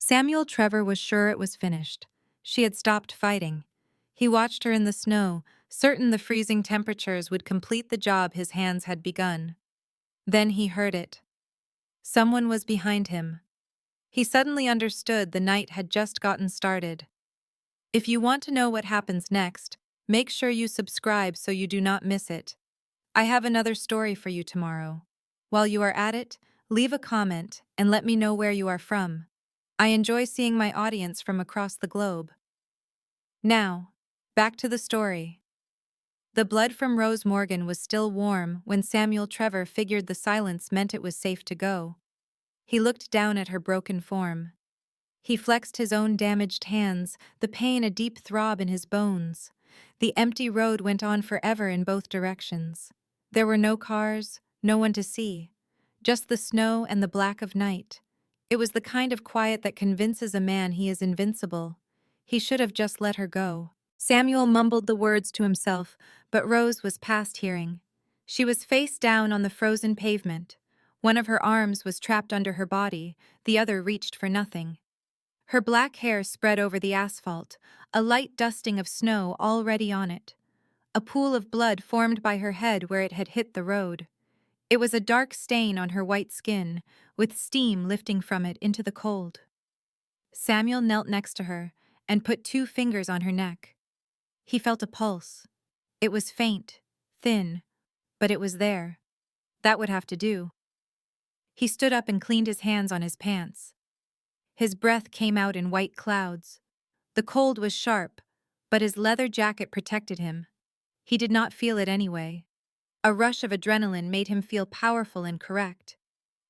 Samuel Trevor was sure it was finished. She had stopped fighting. He watched her in the snow, certain the freezing temperatures would complete the job his hands had begun. Then he heard it. Someone was behind him. He suddenly understood the night had just gotten started. If you want to know what happens next, make sure you subscribe so you do not miss it. I have another story for you tomorrow. While you are at it, leave a comment and let me know where you are from. I enjoy seeing my audience from across the globe. Now, back to the story. The blood from Rose Morgan was still warm when Samuel Trevor figured the silence meant it was safe to go. He looked down at her broken form. He flexed his own damaged hands, the pain a deep throb in his bones. The empty road went on forever in both directions. There were no cars, no one to see, just the snow and the black of night. It was the kind of quiet that convinces a man he is invincible. He should have just let her go. Samuel mumbled the words to himself, but Rose was past hearing. She was face down on the frozen pavement. One of her arms was trapped under her body, the other reached for nothing. Her black hair spread over the asphalt, a light dusting of snow already on it. A pool of blood formed by her head where it had hit the road. It was a dark stain on her white skin, with steam lifting from it into the cold. Samuel knelt next to her and put 2 fingers on her neck. He felt a pulse. It was faint, thin, but it was there. That would have to do. He stood up and cleaned his hands on his pants. His breath came out in white clouds. The cold was sharp, but his leather jacket protected him. He did not feel it anyway. A rush of adrenaline made him feel powerful and correct.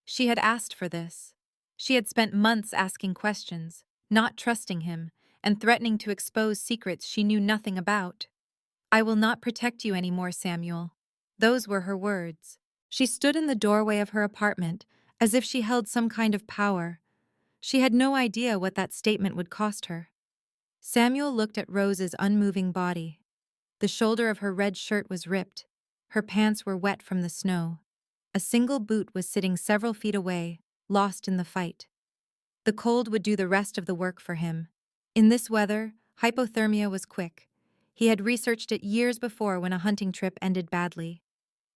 She had asked for this. She had spent months asking questions, not trusting him, and threatening to expose secrets she knew nothing about. "I will not protect you anymore, Samuel." Those were her words. She stood in the doorway of her apartment, as if she held some kind of power. She had no idea what that statement would cost her. Samuel looked at Rose's unmoving body. The shoulder of her red shirt was ripped. Her pants were wet from the snow. A single boot was sitting several feet away, lost in the fight. The cold would do the rest of the work for him. In this weather, hypothermia was quick. He had researched it years before when a hunting trip ended badly.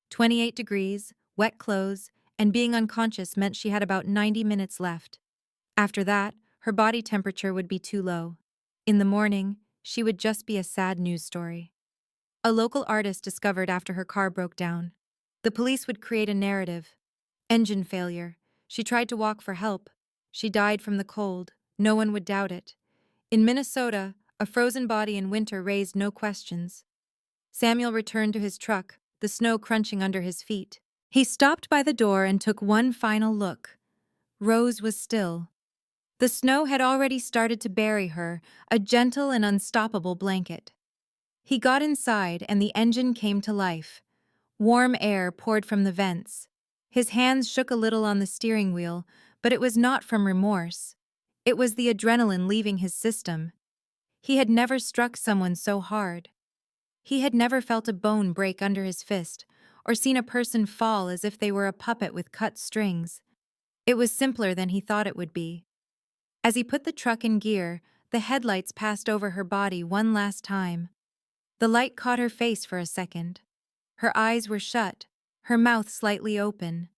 28 degrees, wet clothes, and being unconscious meant she had about 90 minutes left. After that, her body temperature would be too low. In the morning, she would just be a sad news story. A local artist discovered after her car broke down. The police would create a narrative. Engine failure. She tried to walk for help. She died from the cold. No one would doubt it. In Minnesota, a frozen body in winter raised no questions. Samuel returned to his truck, the snow crunching under his feet. He stopped by the door and took one final look. Rose was still. The snow had already started to bury her, a gentle and unstoppable blanket. He got inside and the engine came to life. Warm air poured from the vents. His hands shook a little on the steering wheel, but it was not from remorse. It was the adrenaline leaving his system. He had never struck someone so hard. He had never felt a bone break under his fist, or seen a person fall as if they were a puppet with cut strings. It was simpler than he thought it would be. As he put the truck in gear, the headlights passed over her body one last time. The light caught her face for a second. Her eyes were shut, her mouth slightly open.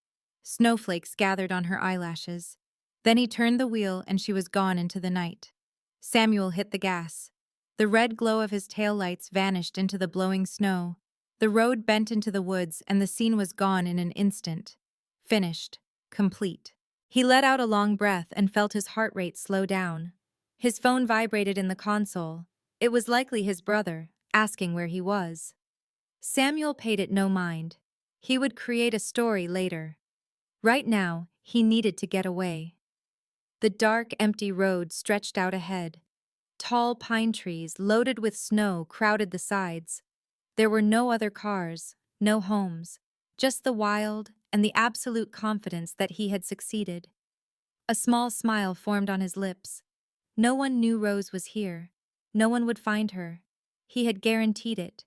Snowflakes gathered on her eyelashes. Then he turned the wheel and she was gone into the night. Samuel hit the gas. The red glow of his taillights vanished into the blowing snow. The road bent into the woods and the scene was gone in an instant. Finished. Complete. He let out a long breath and felt his heart rate slow down. His phone vibrated in the console. It was likely his brother, asking where he was. Samuel paid it no mind. He would create a story later. Right now, he needed to get away. The dark, empty road stretched out ahead. Tall pine trees, loaded with snow, crowded the sides. There were no other cars, no homes, just the wild and the absolute confidence that he had succeeded. A small smile formed on his lips. No one knew Rose was here. No one would find her. He had guaranteed it.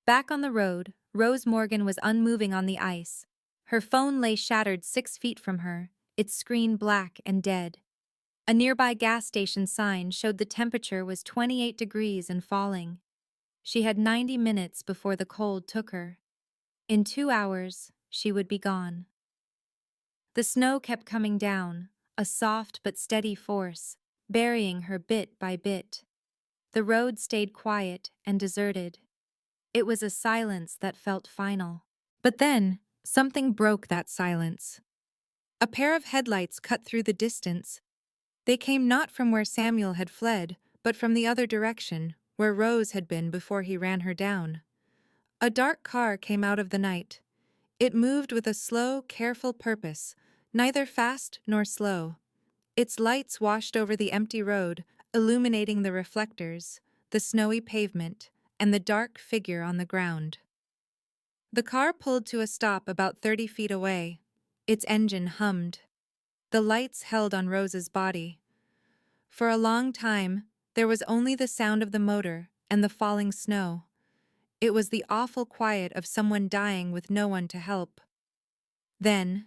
Back on the road, Rose Morgan was unmoving on the ice. Her phone lay shattered 6 feet from her, its screen black and dead. A nearby gas station sign showed the temperature was 28 degrees and falling. She had 90 minutes before the cold took her. In 2 hours, she would be gone. The snow kept coming down, a soft but steady force, burying her bit by bit. The road stayed quiet and deserted. It was a silence that felt final. But then, something broke that silence. A pair of headlights cut through the distance. They came not from where Samuel had fled, but from the other direction, where Rose had been before he ran her down. A dark car came out of the night. It moved with a slow, careful purpose, neither fast nor slow. Its lights washed over the empty road, illuminating the reflectors, the snowy pavement, and the dark figure on the ground. The car pulled to a stop about 30 feet away. Its engine hummed. The lights held on Rose's body. For a long time, there was only the sound of the motor and the falling snow. It was the awful quiet of someone dying with no one to help. Then,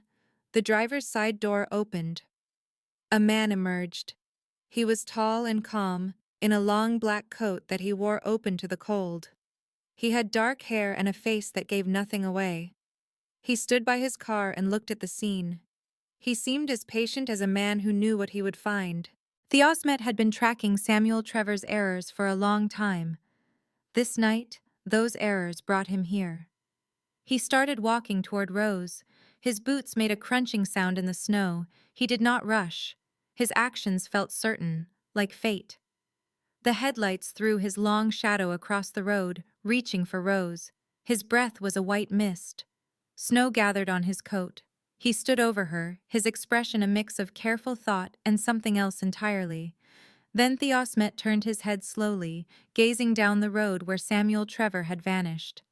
the driver's side door opened. A man emerged. He was tall and calm, in a long black coat that he wore open to the cold. He had dark hair and a face that gave nothing away. He stood by his car and looked at the scene. He seemed as patient as a man who knew what he would find. Theosmet had been tracking Samuel Trevor's errors for a long time. This night, those errors brought him here. He started walking toward Rose. His boots made a crunching sound in the snow. He did not rush. His actions felt certain, like fate. The headlights threw his long shadow across the road, reaching for Rose. His breath was a white mist. Snow gathered on his coat. He stood over her, his expression a mix of careful thought and something else entirely. Then Theosmet turned his head slowly, gazing down the road where Samuel Trevor had vanished.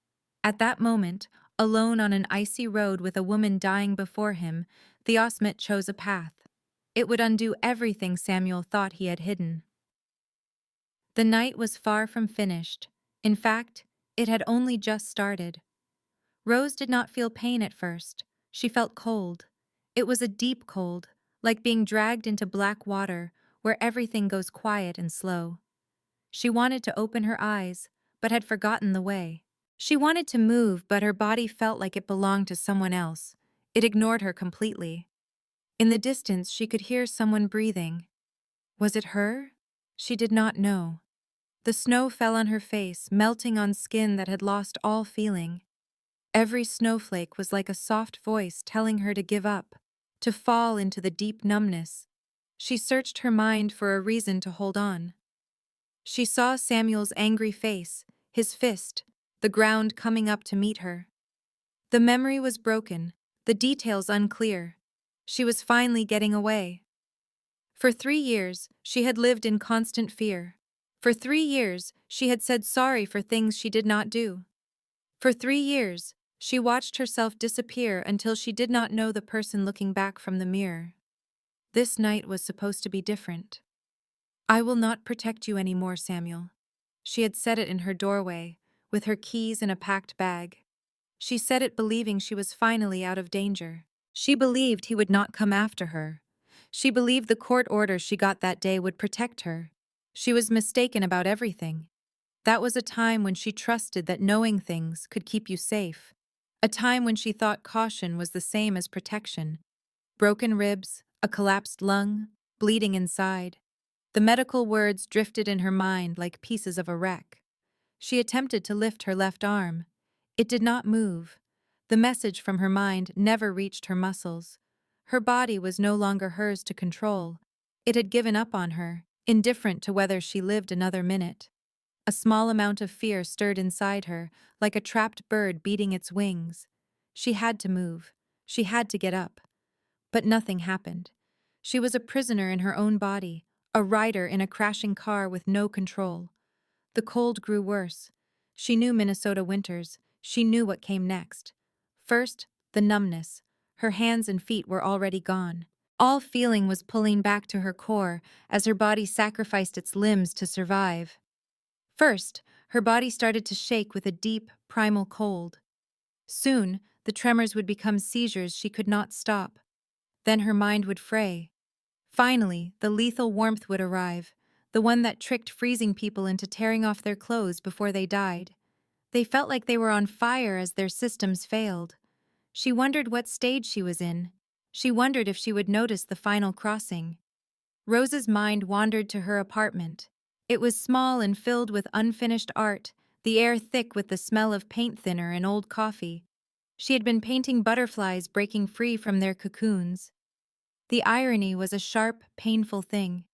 At that moment, alone on an icy road with a woman dying before him, Theosmet chose a path. It would undo everything Samuel thought he had hidden. The night was far from finished. In fact, it had only just started. Rose did not feel pain at first. She felt cold. It was a deep cold, like being dragged into black water, where everything goes quiet and slow. She wanted to open her eyes, but had forgotten the way. She wanted to move, but her body felt like it belonged to someone else. It ignored her completely. In the distance, she could hear someone breathing. Was it her? She did not know. The snow fell on her face, melting on skin that had lost all feeling. Every snowflake was like a soft voice telling her to give up, to fall into the deep numbness. She searched her mind for a reason to hold on. She saw Samuel's angry face, his fist, the ground coming up to meet her. The memory was broken, the details unclear. She was finally getting away. For 3 years, she had lived in constant fear. For 3 years, she had said sorry for things she did not do. For 3 years, she watched herself disappear until she did not know the person looking back from the mirror. This night was supposed to be different. "I will not protect you anymore, Samuel." She had said it in her doorway, with her keys in a packed bag. She said it believing she was finally out of danger. She believed he would not come after her. She believed the court order she got that day would protect her. She was mistaken about everything. That was a time when she trusted that knowing things could keep you safe. A time when she thought caution was the same as protection. Broken ribs, a collapsed lung, bleeding inside. The medical words drifted in her mind like pieces of a wreck. She attempted to lift her left arm. It did not move. The message from her mind never reached her muscles. Her body was no longer hers to control. It had given up on her, indifferent to whether she lived another minute. A small amount of fear stirred inside her, like a trapped bird beating its wings. She had to move. She had to get up. But nothing happened. She was a prisoner in her own body, a rider in a crashing car with no control. The cold grew worse. She knew Minnesota winters. She knew what came next. First, the numbness. Her hands and feet were already gone. All feeling was pulling back to her core as her body sacrificed its limbs to survive. First, her body started to shake with a deep, primal cold. Soon, the tremors would become seizures she could not stop. Then her mind would fray. Finally, the lethal warmth would arrive, the one that tricked freezing people into tearing off their clothes before they died. They felt like they were on fire as their systems failed. She wondered what stage she was in. She wondered if she would notice the final crossing. Rose's mind wandered to her apartment. It was small and filled with unfinished art, the air thick with the smell of paint thinner and old coffee. She had been painting butterflies breaking free from their cocoons. The irony was a sharp, painful thing.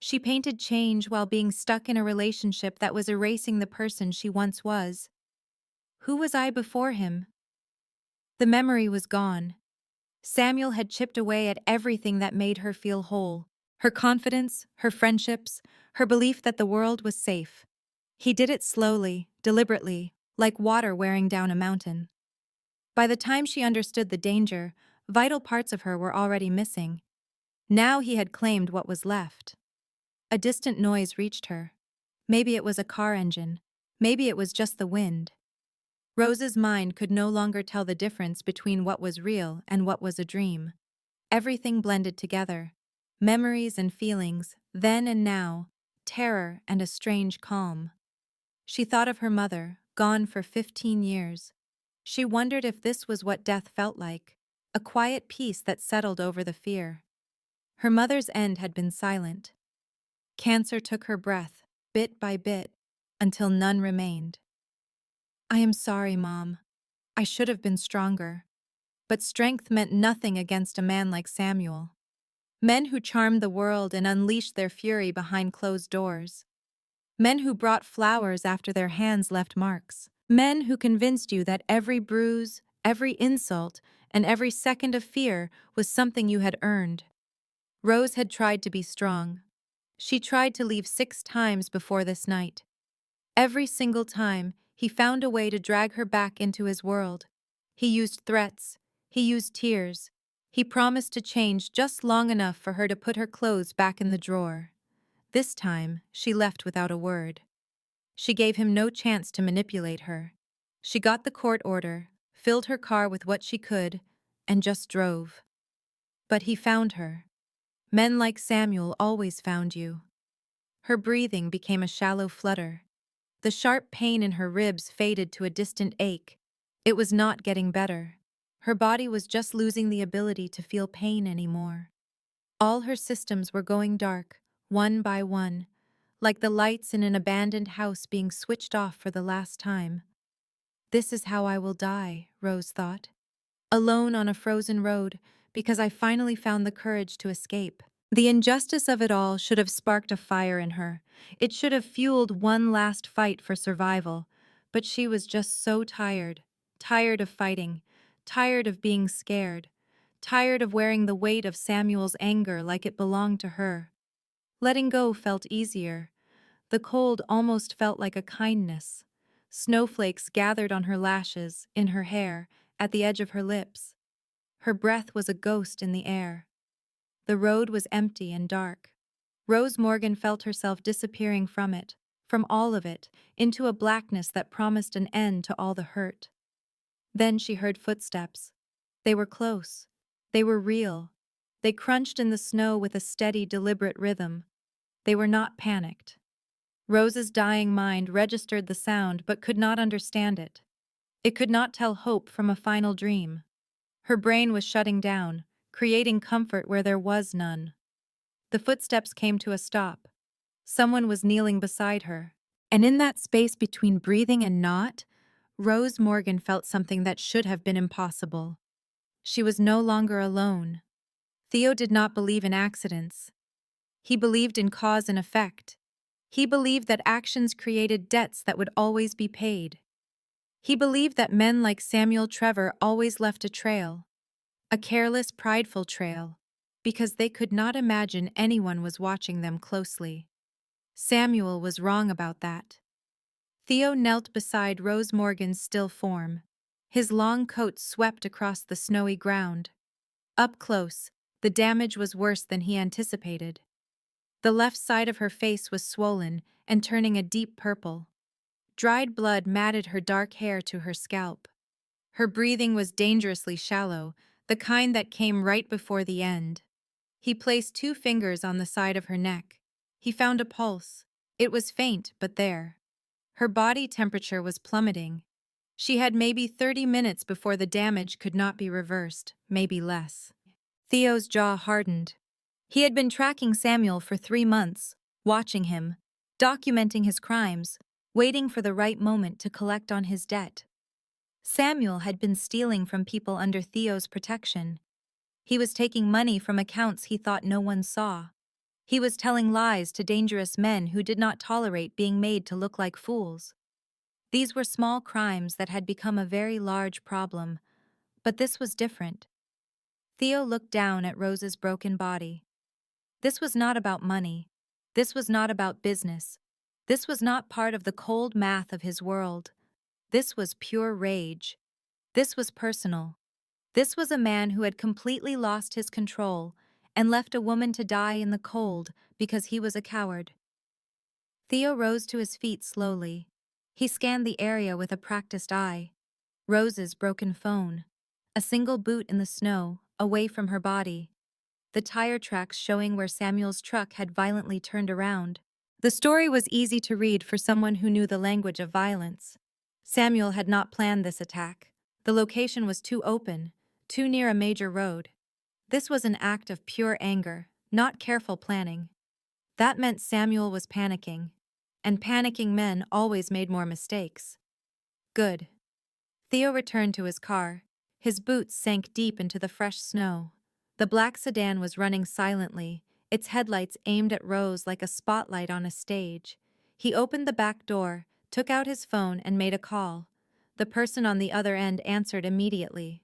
She painted change while being stuck in a relationship that was erasing the person she once was. Who was I before him? The memory was gone. Samuel had chipped away at everything that made her feel whole. Her confidence, her friendships, her belief that the world was safe. He did it slowly, deliberately, like water wearing down a mountain. By the time she understood the danger, vital parts of her were already missing. Now he had claimed what was left. A distant noise reached her. Maybe it was a car engine. Maybe it was just the wind. Rose's mind could no longer tell the difference between what was real and what was a dream. Everything blended together. Memories and feelings, then and now, terror and a strange calm. She thought of her mother, gone for 15 years. She wondered if this was what death felt like, a quiet peace that settled over the fear. Her mother's end had been silent. Cancer took her breath, bit by bit, until none remained. I am sorry, Mom. I should have been stronger. But strength meant nothing against a man like Samuel. Men who charmed the world and unleashed their fury behind closed doors. Men who brought flowers after their hands left marks. Men who convinced you that every bruise, every insult, and every second of fear was something you had earned. Rose had tried to be strong. She tried to leave 6 times before this night. Every single time, he found a way to drag her back into his world. He used threats. He used tears. He promised to change just long enough for her to put her clothes back in the drawer. This time, she left without a word. She gave him no chance to manipulate her. She got the court order, filled her car with what she could, and just drove. But he found her. Men like Samuel always found you. Her breathing became a shallow flutter. The sharp pain in her ribs faded to a distant ache. It was not getting better. Her body was just losing the ability to feel pain anymore. All her systems were going dark, one by one, like the lights in an abandoned house being switched off for the last time. This is how I will die, Rose thought. Alone on a frozen road, because I finally found the courage to escape. The injustice of it all should have sparked a fire in her. It should have fueled one last fight for survival. But she was just so tired. Tired of fighting. Tired of being scared. Tired of wearing the weight of Samuel's anger like it belonged to her. Letting go felt easier. The cold almost felt like a kindness. Snowflakes gathered on her lashes, in her hair, at the edge of her lips. Her breath was a ghost in the air. The road was empty and dark. Rose Morgan felt herself disappearing from it, from all of it, into a blackness that promised an end to all the hurt. Then she heard footsteps. They were close. They were real. They crunched in the snow with a steady, deliberate rhythm. They were not panicked. Rose's dying mind registered the sound but could not understand it. It could not tell hope from a final dream. Her brain was shutting down, creating comfort where there was none. The footsteps came to a stop. Someone was kneeling beside her. And in that space between breathing and not, Rose Morgan felt something that should have been impossible. She was no longer alone. Theo did not believe in accidents. He believed in cause and effect. He believed that actions created debts that would always be paid. He believed that men like Samuel Trevor always left a trail. A careless, prideful trail, because they could not imagine anyone was watching them closely. Samuel was wrong about that. Theo knelt beside Rose Morgan's still form. His long coat swept across the snowy ground. Up close, the damage was worse than he anticipated. The left side of her face was swollen and turning a deep purple. Dried blood matted her dark hair to her scalp. Her breathing was dangerously shallow, the kind that came right before the end. He placed 2 fingers on the side of her neck. He found a pulse. It was faint, but there. Her body temperature was plummeting. She had maybe 30 minutes before the damage could not be reversed, maybe less. Theo's jaw hardened. He had been tracking Samuel for 3 months, watching him, documenting his crimes, waiting for the right moment to collect on his debt. Samuel had been stealing from people under Theo's protection. He was taking money from accounts he thought no one saw. He was telling lies to dangerous men who did not tolerate being made to look like fools. These were small crimes that had become a very large problem, but this was different. Theo looked down at Rose's broken body. This was not about money. This was not about business. This was not part of the cold math of his world. This was pure rage. This was personal. This was a man who had completely lost his control and left a woman to die in the cold because he was a coward. Theo rose to his feet slowly. He scanned the area with a practiced eye. Rose's broken phone. A single boot in the snow, away from her body. The tire tracks showing where Samuel's truck had violently turned around. The story was easy to read for someone who knew the language of violence. Samuel had not planned this attack. The location was too open, too near a major road. This was an act of pure anger, not careful planning. That meant Samuel was panicking, and panicking men always made more mistakes. Good. Theo returned to his car. His boots sank deep into the fresh snow. The black sedan was running silently, its headlights aimed at Rose like a spotlight on a stage. He opened the back door, took out his phone, and made a call. The person on the other end answered immediately.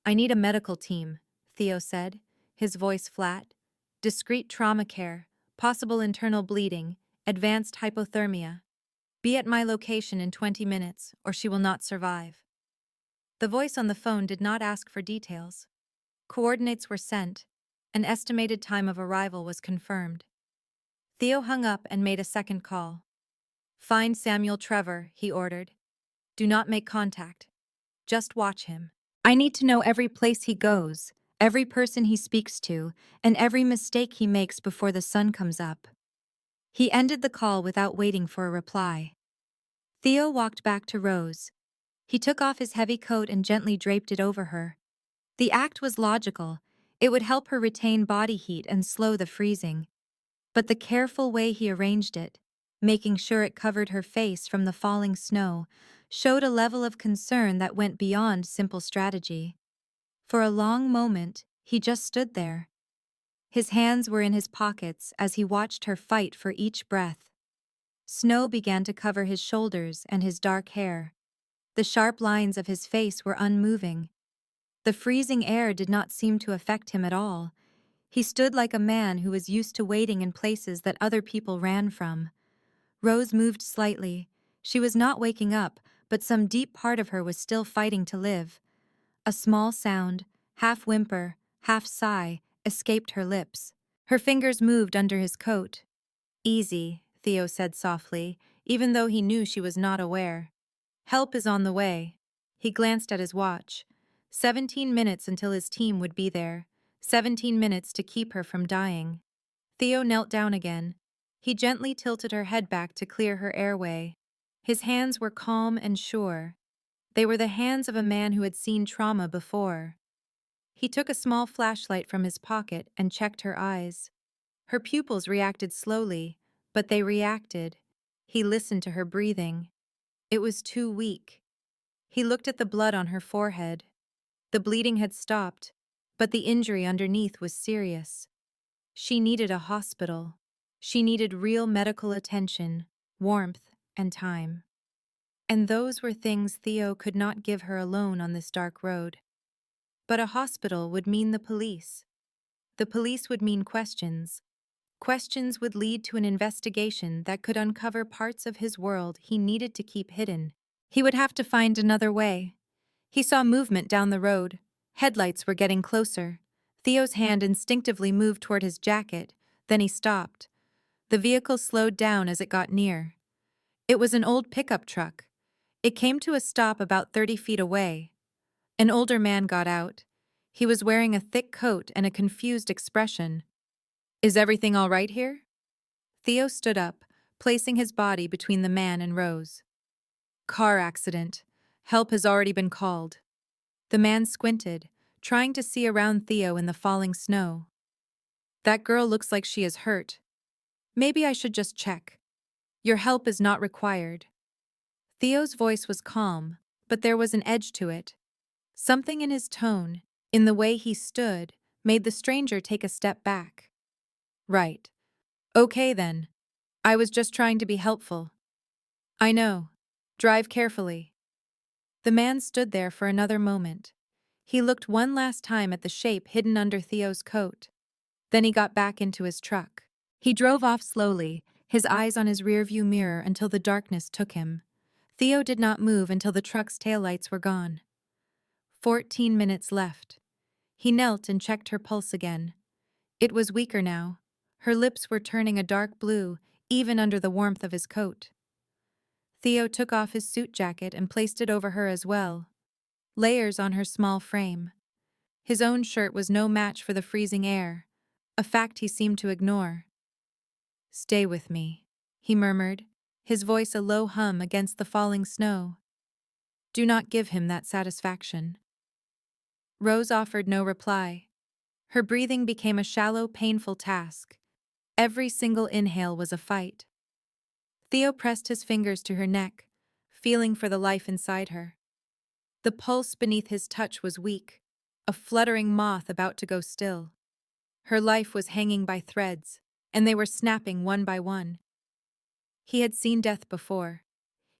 "I need a medical team," Theo said, his voice flat. "Discreet trauma care, possible internal bleeding, advanced hypothermia. Be at my location in 20 minutes, or she will not survive." The voice on the phone did not ask for details. Coordinates were sent. An estimated time of arrival was confirmed. Theo hung up and made a second call. "Find Samuel Trevor," he ordered. "Do not make contact. Just watch him. I need to know every place he goes, every person he speaks to, and every mistake he makes before the sun comes up." He ended the call without waiting for a reply. Theo walked back to Rose. He took off his heavy coat and gently draped it over her. The act was logical. It would help her retain body heat and slow the freezing. But the careful way he arranged it, making sure it covered her face from the falling snow, showed a level of concern that went beyond simple strategy. For a long moment, he just stood there. His hands were in his pockets as he watched her fight for each breath. Snow began to cover his shoulders and his dark hair. The sharp lines of his face were unmoving. The freezing air did not seem to affect him at all. He stood like a man who was used to waiting in places that other people ran from. Rose moved slightly. She was not waking up, but some deep part of her was still fighting to live. A small sound, half whimper, half sigh, escaped her lips. Her fingers moved under his coat. "Easy," Theo said softly, even though he knew she was not aware. "Help is on the way." He glanced at his watch. 17 minutes until his team would be there. 17 minutes to keep her from dying. Theo knelt down again. He gently tilted her head back to clear her airway. His hands were calm and sure. They were the hands of a man who had seen trauma before. He took a small flashlight from his pocket and checked her eyes. Her pupils reacted slowly, but they reacted. He listened to her breathing. It was too weak. He looked at the blood on her forehead. The bleeding had stopped, but the injury underneath was serious. She needed a hospital. She needed real medical attention, warmth, and time. And those were things Theo could not give her alone on this dark road. But a hospital would mean the police. The police would mean questions. Questions would lead to an investigation that could uncover parts of his world he needed to keep hidden. He would have to find another way. He saw movement down the road. Headlights were getting closer. Theo's hand instinctively moved toward his jacket, then he stopped. The vehicle slowed down as it got near. It was an old pickup truck. It came to a stop about 30 feet away. An older man got out. He was wearing a thick coat and a confused expression. Is everything all right here? Theo stood up, placing his body between the man and Rose. Car accident. Help has already been called. The man squinted, trying to see around Theo in the falling snow. That girl looks like she is hurt. Maybe I should just check. Your help is not required. Theo's voice was calm, but there was an edge to it. Something in his tone, in the way he stood, made the stranger take a step back. Right. Okay then. I was just trying to be helpful. I know. Drive carefully. The man stood there for another moment. He looked one last time at the shape hidden under Theo's coat. Then he got back into his truck. He drove off slowly, his eyes on his rearview mirror until the darkness took him. Theo did not move until the truck's taillights were gone. 14 minutes left. He knelt and checked her pulse again. It was weaker now. Her lips were turning a dark blue, even under the warmth of his coat. Theo took off his suit jacket and placed it over her as well. Layers on her small frame. His own shirt was no match for the freezing air, a fact he seemed to ignore. Stay with me, he murmured, his voice a low hum against the falling snow. Do not give him that satisfaction. Rose offered no reply. Her breathing became a shallow, painful task. Every single inhale was a fight. Theo pressed his fingers to her neck, feeling for the life inside her. The pulse beneath his touch was weak, a fluttering moth about to go still. Her life was hanging by threads, and they were snapping one by one. He had seen death before.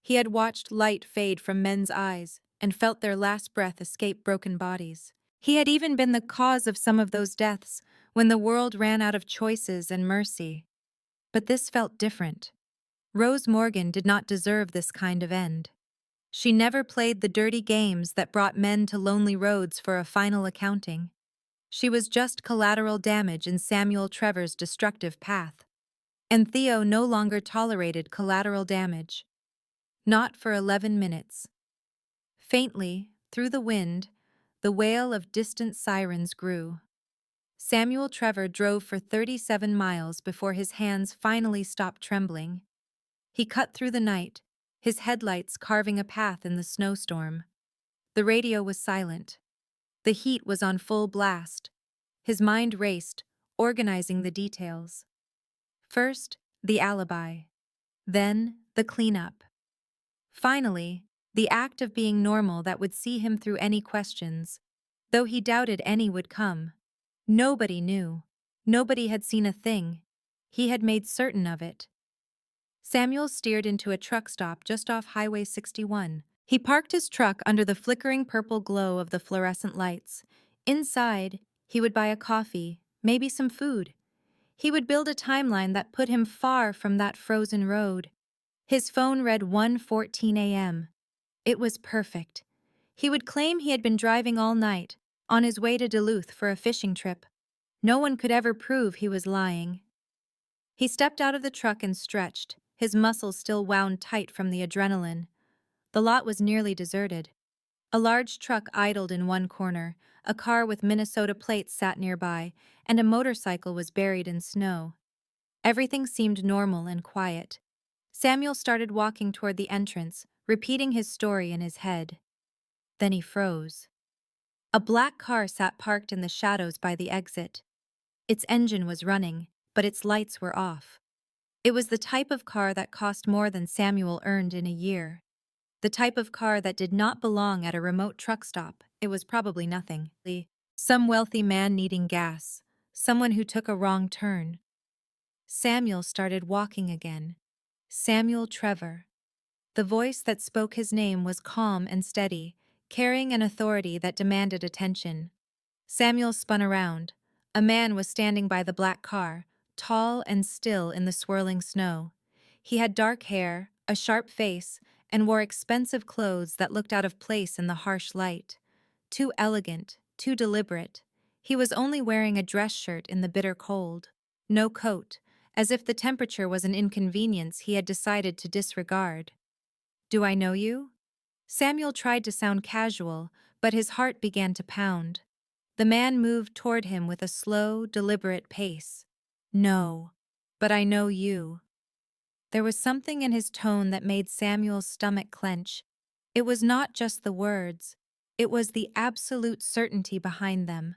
He had watched light fade from men's eyes and felt their last breath escape broken bodies. He had even been the cause of some of those deaths when the world ran out of choices and mercy. But this felt different. Rose Morgan did not deserve this kind of end. She never played the dirty games that brought men to lonely roads for a final accounting. She was just collateral damage in Samuel Trevor's destructive path. And Theo no longer tolerated collateral damage. Not for 11 minutes. Faintly, through the wind, the wail of distant sirens grew. Samuel Trevor drove for 37 miles before his hands finally stopped trembling. He cut through the night, his headlights carving a path in the snowstorm. The radio was silent. The heat was on full blast. His mind raced, organizing the details. First, the alibi. Then, the cleanup. Finally, the act of being normal that would see him through any questions, though he doubted any would come. Nobody knew. Nobody had seen a thing. He had made certain of it. Samuel steered into a truck stop just off Highway 61. He parked his truck under the flickering purple glow of the fluorescent lights. Inside, he would buy a coffee, maybe some food. He would build a timeline that put him far from that frozen road. His phone read 1:14 a.m. It was perfect. He would claim he had been driving all night, on his way to Duluth for a fishing trip. No one could ever prove he was lying. He stepped out of the truck and stretched, his muscles still wound tight from the adrenaline. The lot was nearly deserted. A large truck idled in one corner, a car with Minnesota plates sat nearby, and a motorcycle was buried in snow. Everything seemed normal and quiet. Samuel started walking toward the entrance, repeating his story in his head. Then he froze. A black car sat parked in the shadows by the exit. Its engine was running, but its lights were off. It was the type of car that cost more than Samuel earned in a year. The type of car that did not belong at a remote truck stop. It was probably nothing. Some wealthy man needing gas. Someone who took a wrong turn. Samuel started walking again. Samuel Trevor. The voice that spoke his name was calm and steady, carrying an authority that demanded attention. Samuel spun around. A man was standing by the black car, tall and still in the swirling snow. He had dark hair, a sharp face, and wore expensive clothes that looked out of place in the harsh light. Too elegant, too deliberate. He was only wearing a dress shirt in the bitter cold. No coat, as if the temperature was an inconvenience he had decided to disregard. Do I know you? Samuel tried to sound casual, but his heart began to pound. The man moved toward him with a slow, deliberate pace. No. But I know you. There was something in his tone that made Samuel's stomach clench. It was not just the words, it was the absolute certainty behind them.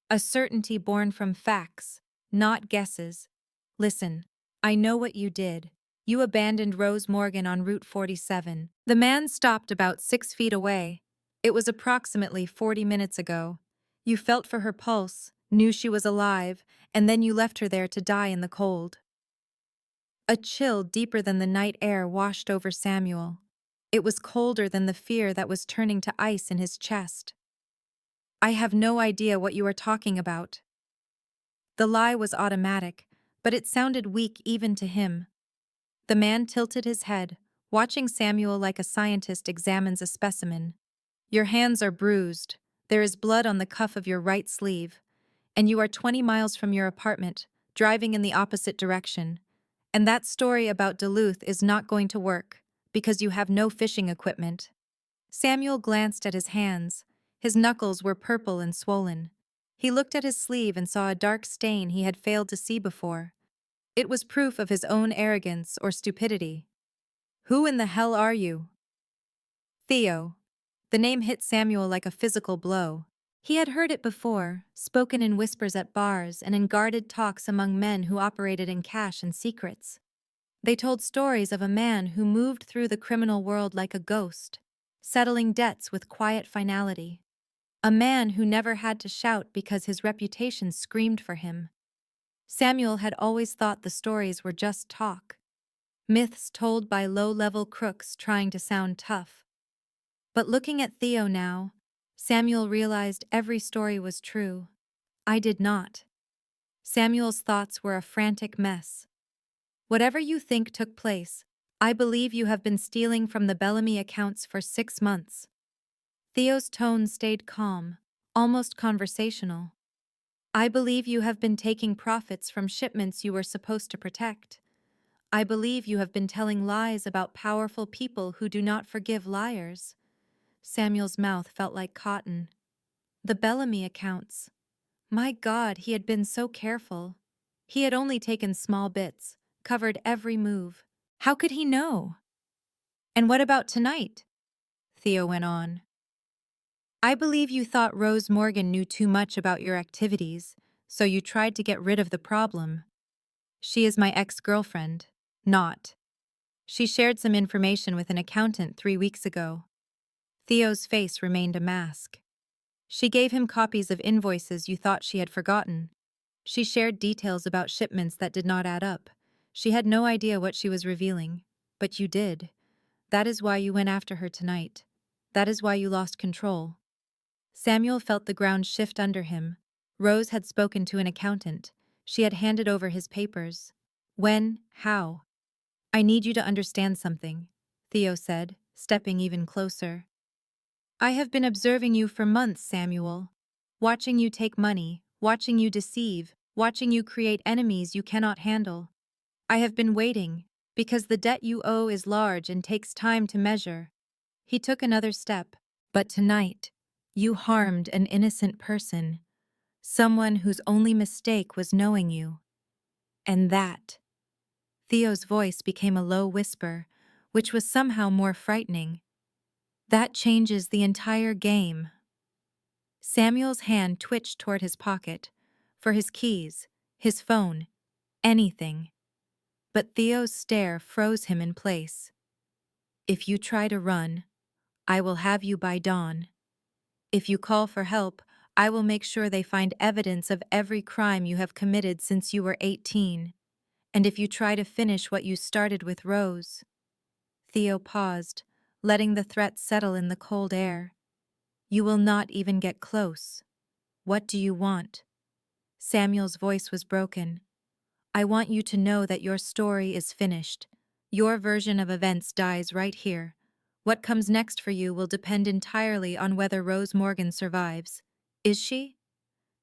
A certainty born from facts, not guesses. Listen, I know what you did. You abandoned Rose Morgan on Route 47. The man stopped about 6 feet away. It was approximately 40 minutes ago. You felt for her pulse, knew she was alive, and then you left her there to die in the cold. A chill deeper than the night air washed over Samuel. It was colder than the fear that was turning to ice in his chest. I have no idea what you are talking about. The lie was automatic, but it sounded weak even to him. The man tilted his head, watching Samuel like a scientist examines a specimen. Your hands are bruised, there is blood on the cuff of your right sleeve, and you are 20 miles from your apartment, driving in the opposite direction. And that story about Duluth is not going to work, because you have no fishing equipment. Samuel glanced at his hands. His knuckles were purple and swollen. He looked at his sleeve and saw a dark stain he had failed to see before. It was proof of his own arrogance or stupidity. Who in the hell are you? Theo. The name hit Samuel like a physical blow. He had heard it before, spoken in whispers at bars and in guarded talks among men who operated in cash and secrets. They told stories of a man who moved through the criminal world like a ghost, settling debts with quiet finality. A man who never had to shout because his reputation screamed for him. Samuel had always thought the stories were just talk, myths told by low-level crooks trying to sound tough. But looking at Theo now, Samuel realized every story was true. I did not. Samuel's thoughts were a frantic mess. Whatever you think took place, I believe you have been stealing from the Bellamy accounts for 6 months. Theo's tone stayed calm, almost conversational. I believe you have been taking profits from shipments you were supposed to protect. I believe you have been telling lies about powerful people who do not forgive liars. Samuel's mouth felt like cotton. The Bellamy accounts. My God, he had been so careful. He had only taken small bits, covered every move. How could he know? And what about tonight? Theo went on. I believe you thought Rose Morgan knew too much about your activities, so you tried to get rid of the problem. She is my ex-girlfriend. Not. She shared some information with an accountant 3 weeks ago. Theo's face remained a mask. She gave him copies of invoices you thought she had forgotten. She shared details about shipments that did not add up. She had no idea what she was revealing. But you did. That is why you went after her tonight. That is why you lost control. Samuel felt the ground shift under him. Rose had spoken to an accountant. She had handed over his papers. When? How? I need you to understand something, Theo said, stepping even closer. I have been observing you for months, Samuel. Watching you take money, watching you deceive, watching you create enemies you cannot handle. I have been waiting, because the debt you owe is large and takes time to measure. He took another step. But tonight, you harmed an innocent person, someone whose only mistake was knowing you. And that. Theo's voice became a low whisper, which was somehow more frightening. That changes the entire game. Samuel's hand twitched toward his pocket, for his keys, his phone, anything. But Theo's stare froze him in place. If you try to run, I will have you by dawn. If you call for help, I will make sure they find evidence of every crime you have committed since you were 18. And if you try to finish what you started with Rose. Theo paused, letting the threat settle in the cold air. You will not even get close. What do you want? Samuel's voice was broken. I want you to know that your story is finished. Your version of events dies right here. What comes next for you will depend entirely on whether Rose Morgan survives. Is she?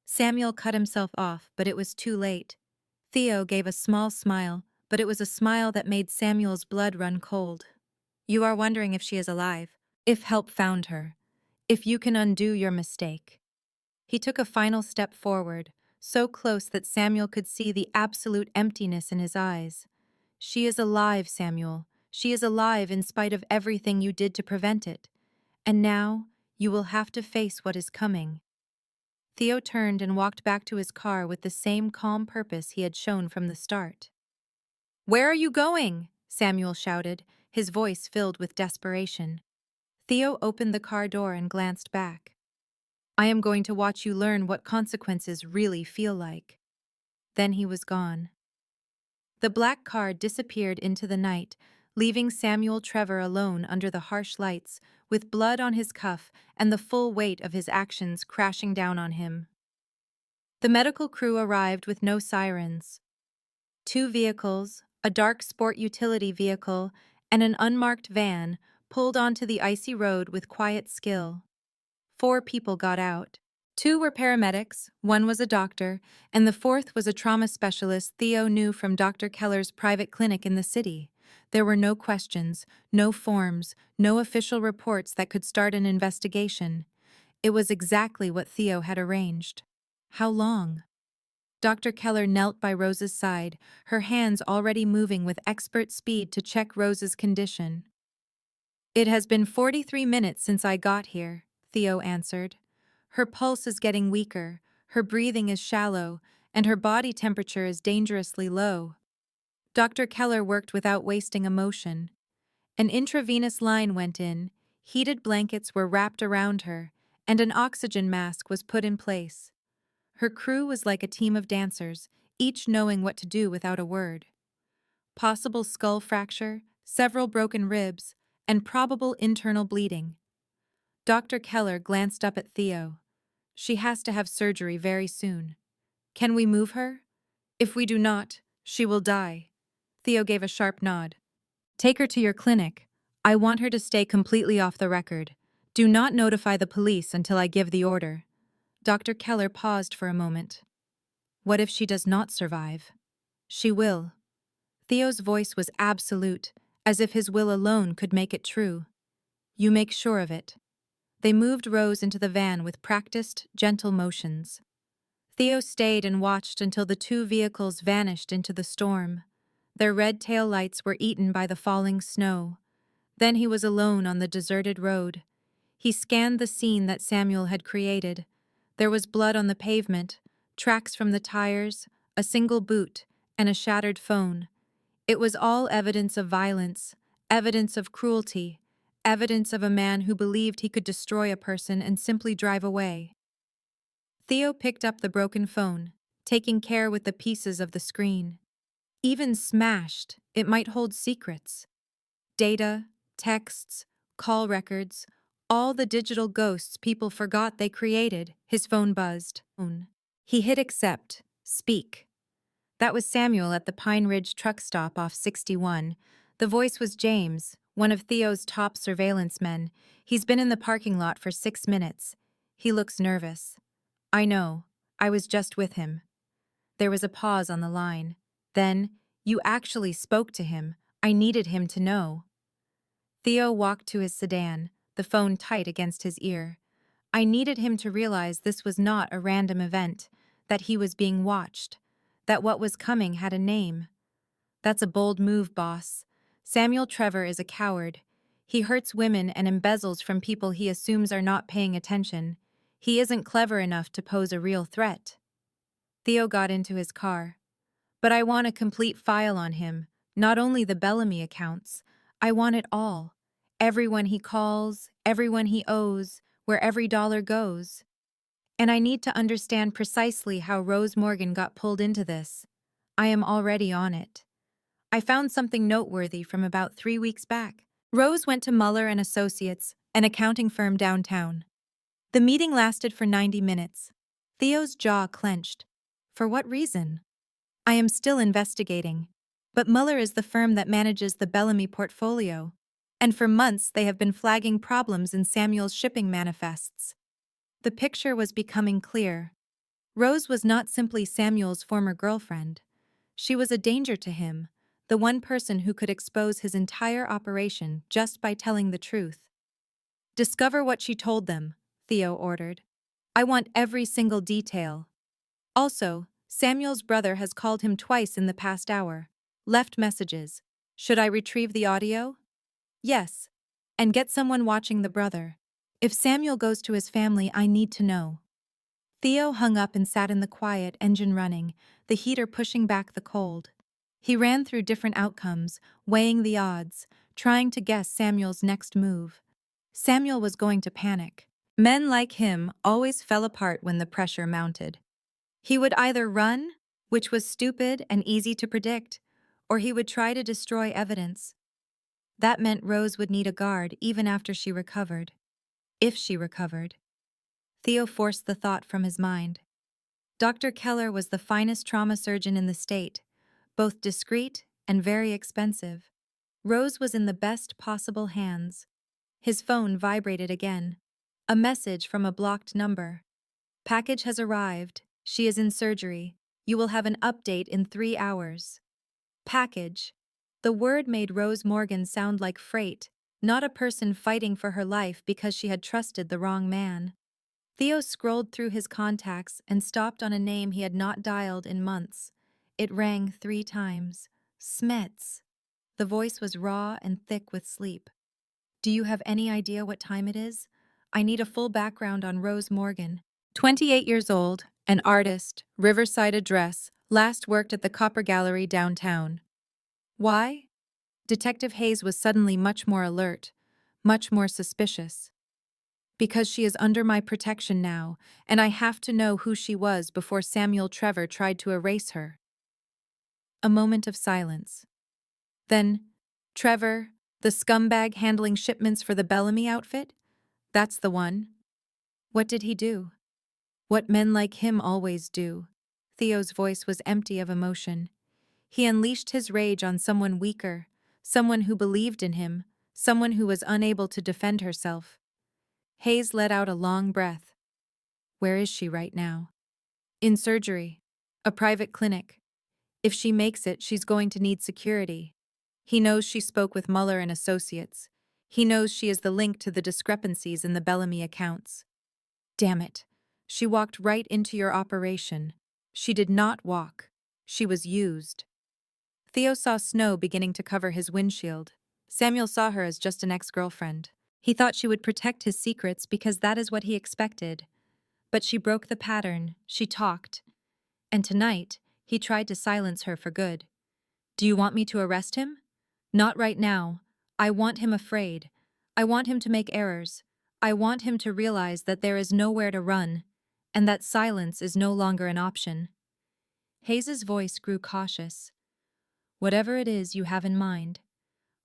Samuel cut himself off, but it was too late. Theo gave a small smile, but it was a smile that made Samuel's blood run cold. You are wondering if she is alive, if help found her, if you can undo your mistake. He took a final step forward, so close that Samuel could see the absolute emptiness in his eyes. "She is alive, Samuel. She is alive in spite of everything you did to prevent it. And now, you will have to face what is coming." Theo turned and walked back to his car with the same calm purpose he had shown from the start. "Where are you going?" Samuel shouted, his voice filled with desperation. Theo opened the car door and glanced back. "I am going to watch you learn what consequences really feel like." Then he was gone. The black car disappeared into the night, leaving Samuel Trevor alone under the harsh lights, with blood on his cuff and the full weight of his actions crashing down on him. The medical crew arrived with no sirens. Two vehicles, a dark sport utility vehicle, and an unmarked van, pulled onto the icy road with quiet skill. 4 people got out. 2 were paramedics, 1 was a doctor, and the 4th was a trauma specialist Theo knew from Dr. Keller's private clinic in the city. There were no questions, no forms, no official reports that could start an investigation. It was exactly what Theo had arranged. How long? Dr. Keller knelt by Rose's side, her hands already moving with expert speed to check Rose's condition. "It has been 43 minutes since I got here," Theo answered. "Her pulse is getting weaker, her breathing is shallow, and her body temperature is dangerously low." Dr. Keller worked without wasting emotion. An intravenous line went in, heated blankets were wrapped around her, and an oxygen mask was put in place. Her crew was like a team of dancers, each knowing what to do without a word. Possible skull fracture, several broken ribs, and probable internal bleeding. Dr. Keller glanced up at Theo. "She has to have surgery very soon. Can we move her? If we do not, she will die." Theo gave a sharp nod. "Take her to your clinic. I want her to stay completely off the record. Do not notify the police until I give the order." Dr. Keller paused for a moment. "What if she does not survive?" "She will." Theo's voice was absolute, as if his will alone could make it true. "You make sure of it." They moved Rose into the van with practiced, gentle motions. Theo stayed and watched until the 2 vehicles vanished into the storm. Their red tail lights were eaten by the falling snow. Then he was alone on the deserted road. He scanned the scene that Samuel had created. There was blood on the pavement, tracks from the tires, a single boot, and a shattered phone. It was all evidence of violence, evidence of cruelty, evidence of a man who believed he could destroy a person and simply drive away. Theo picked up the broken phone, taking care with the pieces of the screen. Even smashed, it might hold secrets. Data, texts, call records, all the digital ghosts people forgot they created. His phone buzzed. He hit accept, speak. That was Samuel at the Pine Ridge truck stop off 61. The voice was James, one of Theo's top surveillance men. "He's been in the parking lot for 6 minutes. He looks nervous." "I know. I was just with him." There was a pause on the line. Then, "You actually spoke to him. I needed him to know." Theo walked to his sedan, the phone tight against his ear. "I needed him to realize this was not a random event, that he was being watched, that what was coming had a name." "That's a bold move, boss. Samuel Trevor is a coward. He hurts women and embezzles from people he assumes are not paying attention. He isn't clever enough to pose a real threat." Theo got into his car. "But I want a complete file on him, not only the Bellamy accounts. I want it all. Everyone he calls, everyone he owes, where every dollar goes. And I need to understand precisely how Rose Morgan got pulled into this. I am already on it. I found something noteworthy from about 3 weeks back." Rose went to Muller and Associates, an accounting firm downtown. The meeting lasted for 90 minutes. Theo's jaw clenched. "For what reason?" "I am still investigating. But Muller is the firm that manages the Bellamy portfolio. And for months they have been flagging problems in Samuel's shipping manifests." The picture was becoming clear. Rose was not simply Samuel's former girlfriend. She was a danger to him, the one person who could expose his entire operation just by telling the truth. "Discover what she told them," Theo ordered. "I want every single detail." Also, Samuel's brother has called him twice in the past hour. Left messages. Should I retrieve the audio? Yes. And get someone watching the brother. If Samuel goes to his family, I need to know. Theo hung up and sat in the quiet, engine running, the heater pushing back the cold. He ran through different outcomes, weighing the odds, trying to guess Samuel's next move. Samuel was going to panic. Men like him always fell apart when the pressure mounted. He would either run, which was stupid and easy to predict, or he would try to destroy evidence. That meant Rose would need a guard even after she recovered. If she recovered. Theo forced the thought from his mind. Dr. Keller was the finest trauma surgeon in the state, both discreet and very expensive. Rose was in the best possible hands. His phone vibrated again. A message from a blocked number. Package has arrived. She is in surgery. You will have an update in 3 hours. Package. The word made Rose Morgan sound like freight, not a person fighting for her life because she had trusted the wrong man. Theo scrolled through his contacts and stopped on a name he had not dialed in months. It rang 3 times. Smets. The voice was raw and thick with sleep. Do you have any idea what time it is? I need a full background on Rose Morgan. 28 years old, an artist, Riverside address, last worked at the Copper Gallery downtown. Why? Detective Hayes was suddenly much more alert, much more suspicious. Because she is under my protection now, and I have to know who she was before Samuel Trevor tried to erase her. A moment of silence. Then, Trevor, the scumbag handling shipments for the Bellamy outfit? That's the one. What did he do? What men like him always do. Theo's voice was empty of emotion. He unleashed his rage on someone weaker, someone who believed in him, someone who was unable to defend herself. Hayes let out a long breath. Where is she right now? In surgery. A private clinic. If she makes it, she's going to need security. He knows she spoke with Mueller and Associates. He knows she is the link to the discrepancies in the Bellamy accounts. Damn it. She walked right into your operation. She did not walk. She was used. Theo saw snow beginning to cover his windshield. Samuel saw her as just an ex-girlfriend. He thought she would protect his secrets because that is what he expected. But she broke the pattern, she talked. And tonight, he tried to silence her for good. Do you want me to arrest him? Not right now. I want him afraid. I want him to make errors. I want him to realize that there is nowhere to run, and that silence is no longer an option. Hayes's voice grew cautious. Whatever it is you have in mind,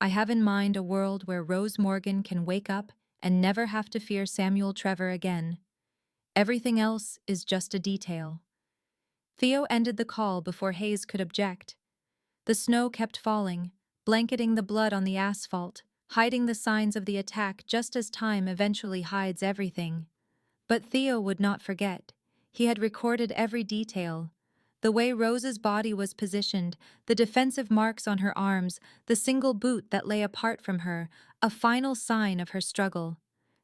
I have in mind a world where Rose Morgan can wake up and never have to fear Samuel Trevor again. Everything else is just a detail. Theo ended the call before Hayes could object. The snow kept falling, blanketing the blood on the asphalt, hiding the signs of the attack just as time eventually hides everything. But Theo would not forget. He had recorded every detail. The way Rose's body was positioned, the defensive marks on her arms, the single boot that lay apart from her, a final sign of her struggle.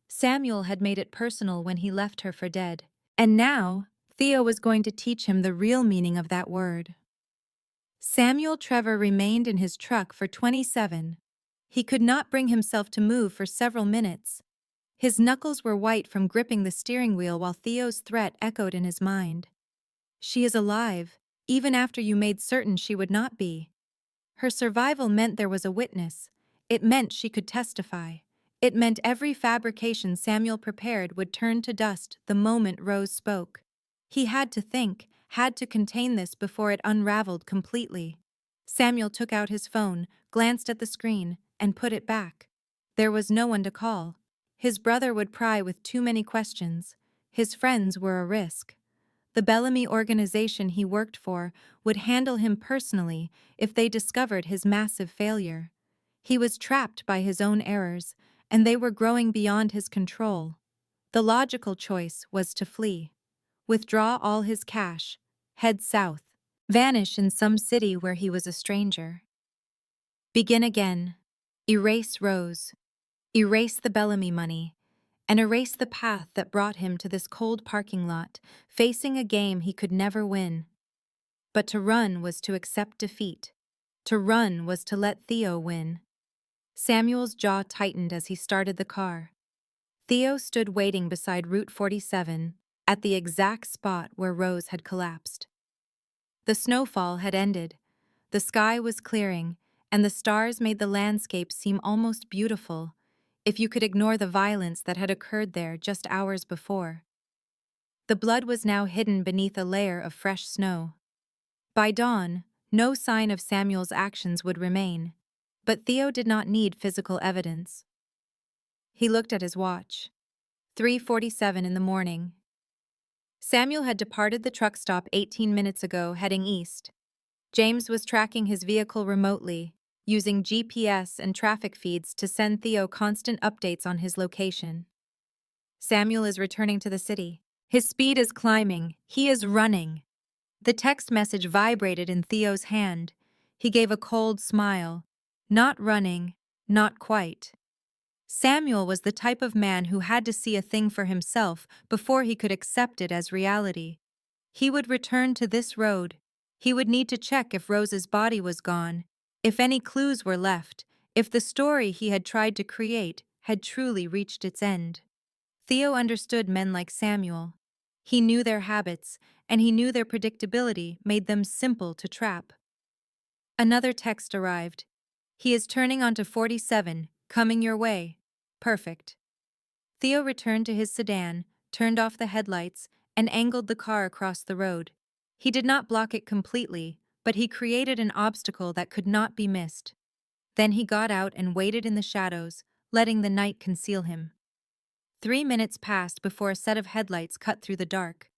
Samuel had made it personal when he left her for dead. And now, Theo was going to teach him the real meaning of that word. Samuel Trevor remained in his truck for 27. He could not bring himself to move for several minutes. His knuckles were white from gripping the steering wheel while Theo's threat echoed in his mind. She is alive, even after you made certain she would not be. Her survival meant there was a witness. It meant she could testify. It meant every fabrication Samuel prepared would turn to dust the moment Rose spoke. He had to think, had to contain this before it unraveled completely. Samuel took out his phone, glanced at the screen, and put it back. There was no one to call. His brother would pry with too many questions. His friends were a risk. The Bellamy organization he worked for would handle him personally if they discovered his massive failure. He was trapped by his own errors, and they were growing beyond his control. The logical choice was to flee. Withdraw all his cash, head south, vanish in some city where he was a stranger. Begin again. Erase Rose. Erase the Bellamy money. and erase the path that brought him to this cold parking lot, facing a game he could never win. But to run was to accept defeat. To run was to let Theo win. Samuel's jaw tightened as he started the car. Theo stood waiting beside Route 47, at the exact spot where Rose had collapsed. The snowfall had ended. The sky was clearing, and the stars made the landscape seem almost beautiful, if you could ignore the violence that had occurred there just hours before. The blood was now hidden beneath a layer of fresh snow. By dawn, no sign of Samuel's actions would remain, but Theo did not need physical evidence. He looked at his watch. 3:47 in the morning. Samuel had departed the truck stop 18 minutes ago, heading east. James was tracking his vehicle remotely, using GPS and traffic feeds to send Theo constant updates on his location. Samuel is returning to the city. His speed is climbing. He is running. The text message vibrated in Theo's hand. He gave a cold smile. Not running, not quite. Samuel was the type of man who had to see a thing for himself before he could accept it as reality. He would return to this road. He would need to check if Rose's body was gone, if any clues were left, if the story he had tried to create had truly reached its end. Theo understood men like Samuel. He knew their habits, and he knew their predictability made them simple to trap. Another text arrived. He is turning onto 47, coming your way. Perfect. Theo returned to his sedan, turned off the headlights, and angled the car across the road. He did not block it completely, but he created an obstacle that could not be missed. Then he got out and waited in the shadows, letting the night conceal him. 3 minutes passed before a set of headlights cut through the dark.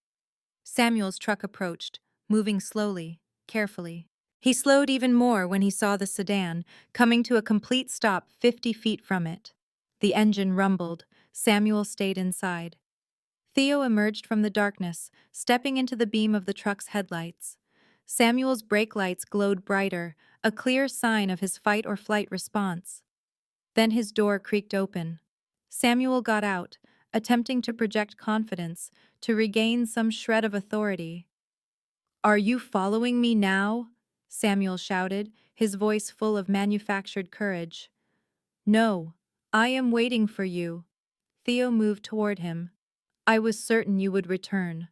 Samuel's truck approached, moving slowly, carefully. He slowed even more when he saw the sedan, coming to a complete stop 50 feet from it. The engine rumbled. Samuel stayed inside. Theo emerged from the darkness, stepping into the beam of the truck's headlights. Samuel's brake lights glowed brighter, a clear sign of his fight-or-flight response. Then his door creaked open. Samuel got out, attempting to project confidence, to regain some shred of authority. "Are you following me now?" Samuel shouted, his voice full of manufactured courage. "No, I am waiting for you." Theo moved toward him. "I was certain you would return.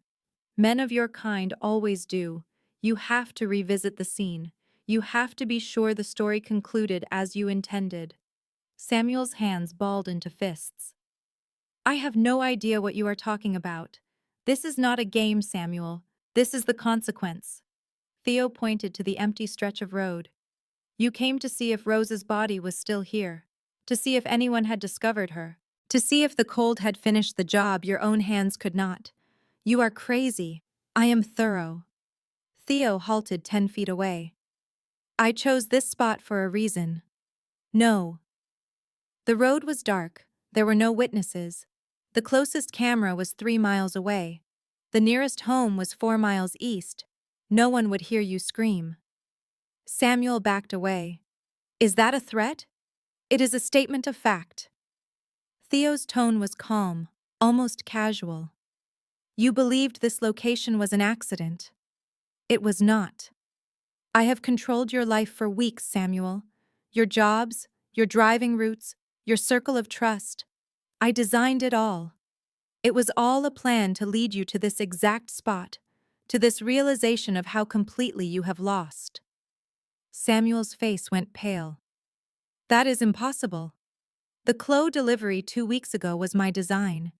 Men of your kind always do. You have to revisit the scene. You have to be sure the story concluded as you intended." Samuel's hands balled into fists. "I have no idea what you are talking about. This is not a game, Samuel. This is the consequence." Theo pointed to the empty stretch of road. "You came to see if Rose's body was still here, to see if anyone had discovered her, to see if the cold had finished the job your own hands could not. You are crazy. I am thorough." Theo halted 10 feet away. "I chose this spot for a reason." "No." The road was dark. There were no witnesses. The closest camera was 3 miles away. The nearest home was 4 miles east. No one would hear you scream. Samuel backed away. "Is that a threat?" "It is a statement of fact." Theo's tone was calm, almost casual. "You believed this location was an accident." "It was not. I have controlled your life for weeks, Samuel. Your jobs, your driving routes, your circle of trust. I designed it all. It was all a plan to lead you to this exact spot, to this realization of how completely you have lost." Samuel's face went pale. "That is impossible. The Clo delivery 2 weeks ago was my design.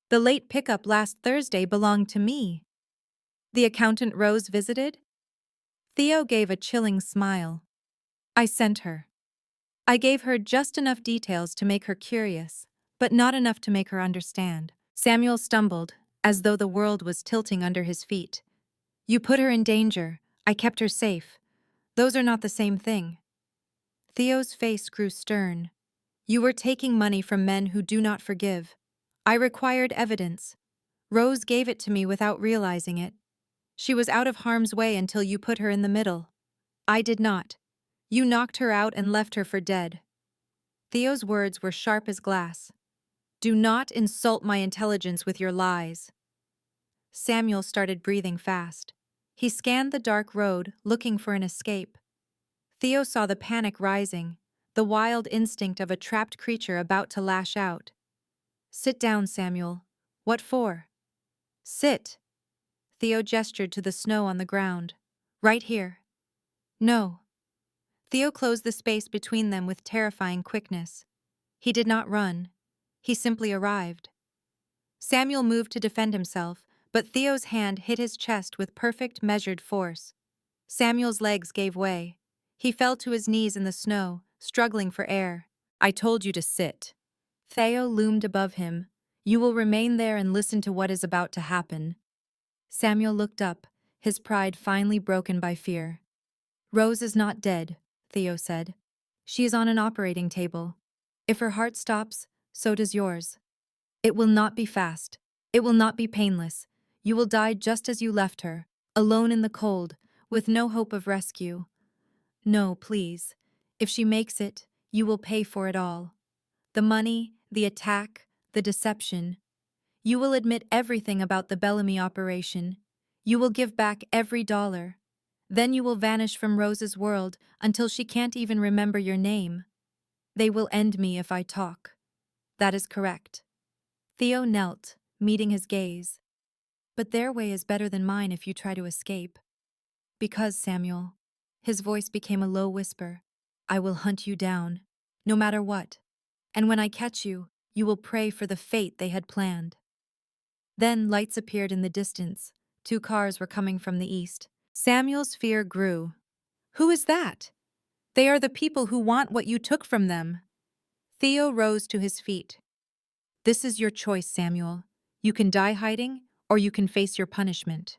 The late pickup last Thursday belonged to me. The accountant Rose visited?" Theo gave a chilling smile. "I sent her. I gave her just enough details to make her curious, but not enough to make her understand." Samuel stumbled, as though the world was tilting under his feet. "You put her in danger. I kept her safe. Those are not the same thing." Theo's face grew stern. "You were taking money from men who do not forgive. I required evidence. Rose gave it to me without realizing it. She was out of harm's way until you put her in the middle. I did not. You knocked her out and left her for dead." Theo's words were sharp as glass. Do not insult my intelligence with your lies. Samuel started breathing fast. He scanned the dark road, looking for an escape. Theo saw the panic rising, the wild instinct of a trapped creature about to lash out. Sit down, Samuel. What for? Sit. Theo gestured to the snow on the ground. Right here. No. Theo closed the space between them with terrifying quickness. He did not run. He simply arrived. Samuel moved to defend himself, but Theo's hand hit his chest with perfect, measured force. Samuel's legs gave way. He fell to his knees in the snow, struggling for air. I told you to sit. Theo loomed above him. You will remain there and listen to what is about to happen. Samuel looked up, his pride finally broken by fear. Rose is not dead, Theo said. She is on an operating table. If her heart stops, so does yours. It will not be fast. It will not be painless. You will die just as you left her, alone in the cold, with no hope of rescue. No, please. If she makes it, you will pay for it all. The money, the attack, the deception. You will admit everything about the Bellamy operation. You will give back every dollar. Then you will vanish from Rose's world until she can't even remember your name. They will end me if I talk. That is correct. Theo knelt, meeting his gaze. But their way is better than mine if you try to escape. Because, Samuel, his voice became a low whisper, I will hunt you down, no matter what. And when I catch you, you will pray for the fate they had planned. Then lights appeared in the distance. 2 cars were coming from the east. Samuel's fear grew. Who is that? They are the people who want what you took from them. Theo rose to his feet. This is your choice, Samuel. You can die hiding, or you can face your punishment.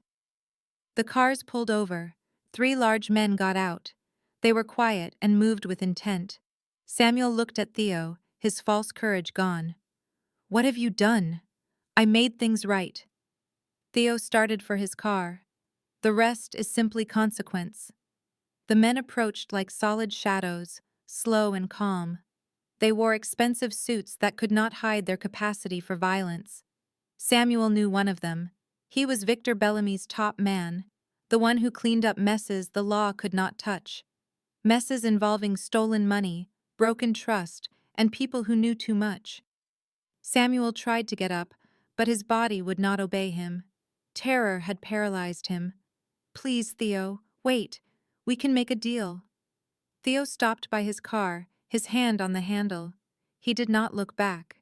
The cars pulled over. 3 large men got out. They were quiet and moved with intent. Samuel looked at Theo, his false courage gone. What have you done? I made things right. Theo started for his car. The rest is simply consequence. The men approached like solid shadows, slow and calm. They wore expensive suits that could not hide their capacity for violence. Samuel knew one of them. He was Victor Bellamy's top man, the one who cleaned up messes the law could not touch. Messes involving stolen money, broken trust, and people who knew too much. Samuel tried to get up, but his body would not obey him. Terror had paralyzed him. Please, Theo, wait. We can make a deal. Theo stopped by his car, his hand on the handle. He did not look back.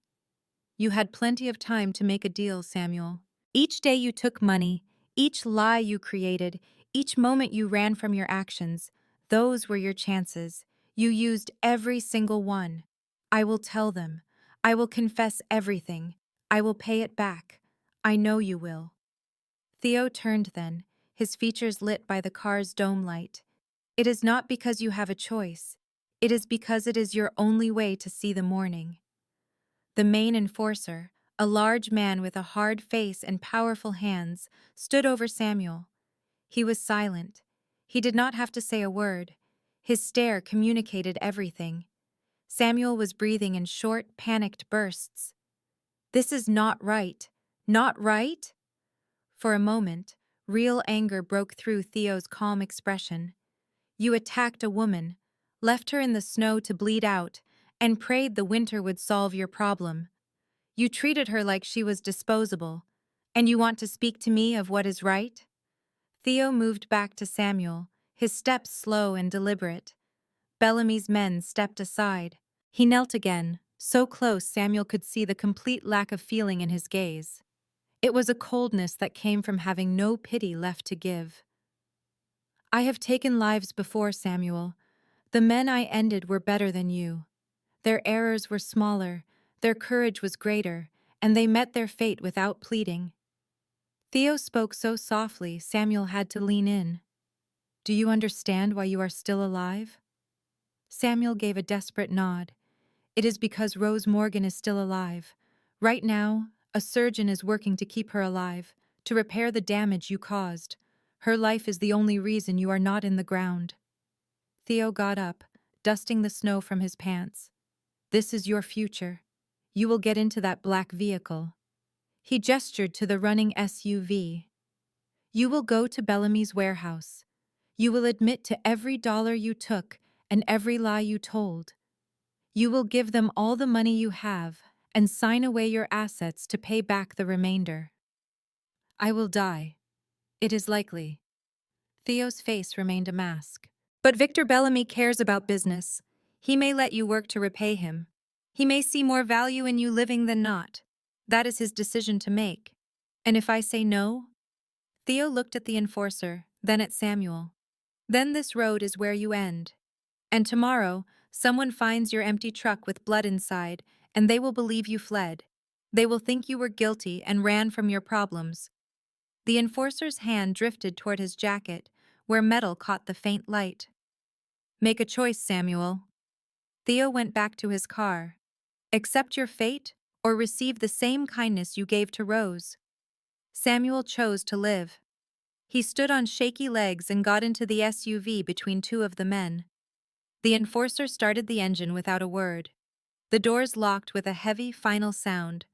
You had plenty of time to make a deal, Samuel. Each day you took money, each lie you created, each moment you ran from your actions, those were your chances. You used every single one. I will tell them. I will confess everything. I will pay it back. I know you will. Theo turned then, his features lit by the car's dome light. It is not because you have a choice. It is because it is your only way to see the morning. The main enforcer, a large man with a hard face and powerful hands, stood over Samuel. He was silent. He did not have to say a word. His stare communicated everything. Samuel was breathing in short, panicked bursts. This is not right. Not right? For a moment, real anger broke through Theo's calm expression. You attacked a woman, left her in the snow to bleed out, and prayed the winter would solve your problem. You treated her like she was disposable, and you want to speak to me of what is right? Theo moved back to Samuel, his steps slow and deliberate. Bellamy's men stepped aside. He knelt again, so close Samuel could see the complete lack of feeling in his gaze. It was a coldness that came from having no pity left to give. I have taken lives before, Samuel. The men I ended were better than you. Their errors were smaller, their courage was greater, and they met their fate without pleading. Theo spoke so softly, Samuel had to lean in. Do you understand why you are still alive? Samuel gave a desperate nod. It is because Rose Morgan is still alive. Right now, a surgeon is working to keep her alive, to repair the damage you caused. Her life is the only reason you are not in the ground. Theo got up, dusting the snow from his pants. This is your future. You will get into that black vehicle. He gestured to the running SUV. You will go to Bellamy's warehouse. You will admit to every dollar you took and every lie you told. You will give them all the money you have and sign away your assets to pay back the remainder. I will die. It is likely. Theo's face remained a mask. But Victor Bellamy cares about business. He may let you work to repay him. He may see more value in you living than not. That is his decision to make. And if I say no? Theo looked at the enforcer, then at Samuel. Then this road is where you end. And tomorrow, someone finds your empty truck with blood inside, and they will believe you fled. They will think you were guilty and ran from your problems. The enforcer's hand drifted toward his jacket, where metal caught the faint light. Make a choice, Samuel. Theo went back to his car. Accept your fate, or receive the same kindness you gave to Rose. Samuel chose to live. He stood on shaky legs and got into the SUV between two of the men. The enforcer started the engine without a word. The doors locked with a heavy, final sound.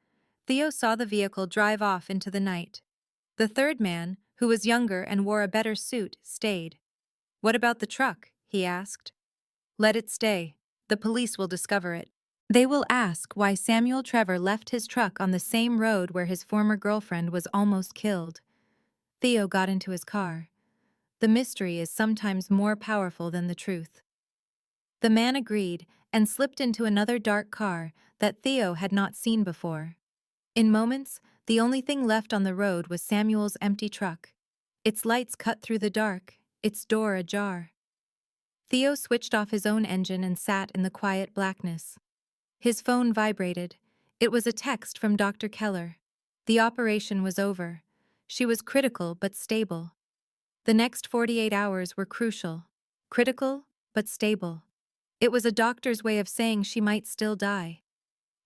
Theo saw the vehicle drive off into the night. The third man, who was younger and wore a better suit, stayed. What about the truck? He asked. Let it stay. The police will discover it. They will ask why Samuel Trevor left his truck on the same road where his former girlfriend was almost killed. Theo got into his car. The mystery is sometimes more powerful than the truth. The man agreed and slipped into another dark car that Theo had not seen before. In moments, the only thing left on the road was Samuel's empty truck. Its lights cut through the dark, its door ajar. Theo switched off his own engine and sat in the quiet blackness. His phone vibrated. It was a text from Dr. Keller. The operation was over. She was critical but stable. The next 48 hours were crucial. Critical but stable. It was a doctor's way of saying she might still die.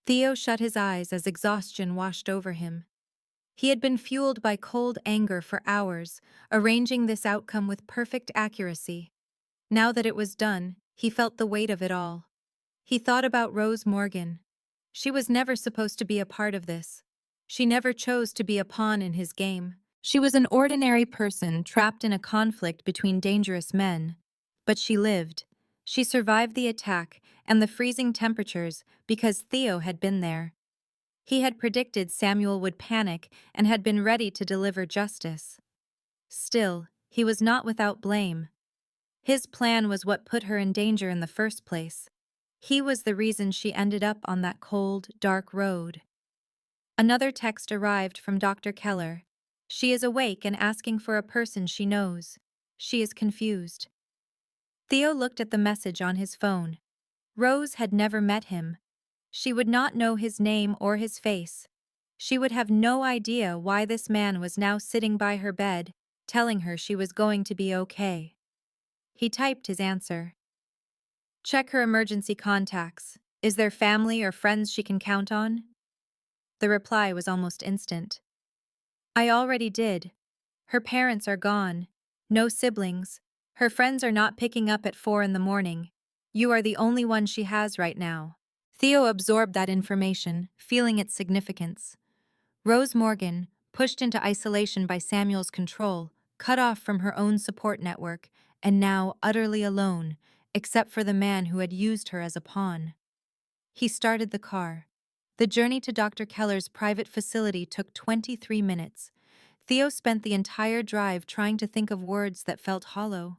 Theo shut his eyes as exhaustion washed over him. He had been fueled by cold anger for hours, arranging this outcome with perfect accuracy. Now that it was done, he felt the weight of it all. He thought about Rose Morgan. She was never supposed to be a part of this. She never chose to be a pawn in his game. She was an ordinary person trapped in a conflict between dangerous men. But she lived. She survived the attack and the freezing temperatures because Theo had been there. He had predicted Samuel would panic and had been ready to deliver justice. Still, he was not without blame. His plan was what put her in danger in the first place. He was the reason she ended up on that cold, dark road. Another text arrived from Dr. Keller. She is awake and asking for a person she knows. She is confused. Theo looked at the message on his phone. Rose had never met him. She would not know his name or his face. She would have no idea why this man was now sitting by her bed, telling her she was going to be okay. He typed his answer. Check her emergency contacts. Is there family or friends she can count on? The reply was almost instant. I already did. Her parents are gone. No siblings. Her friends are not picking up at 4 in the morning. You are the only one she has right now. Theo absorbed that information, feeling its significance. Rose Morgan, pushed into isolation by Samuel's control, cut off from her own support network, and now utterly alone, except for the man who had used her as a pawn. He started the car. The journey to Dr. Keller's private facility took 23 minutes. Theo spent the entire drive trying to think of words that felt hollow.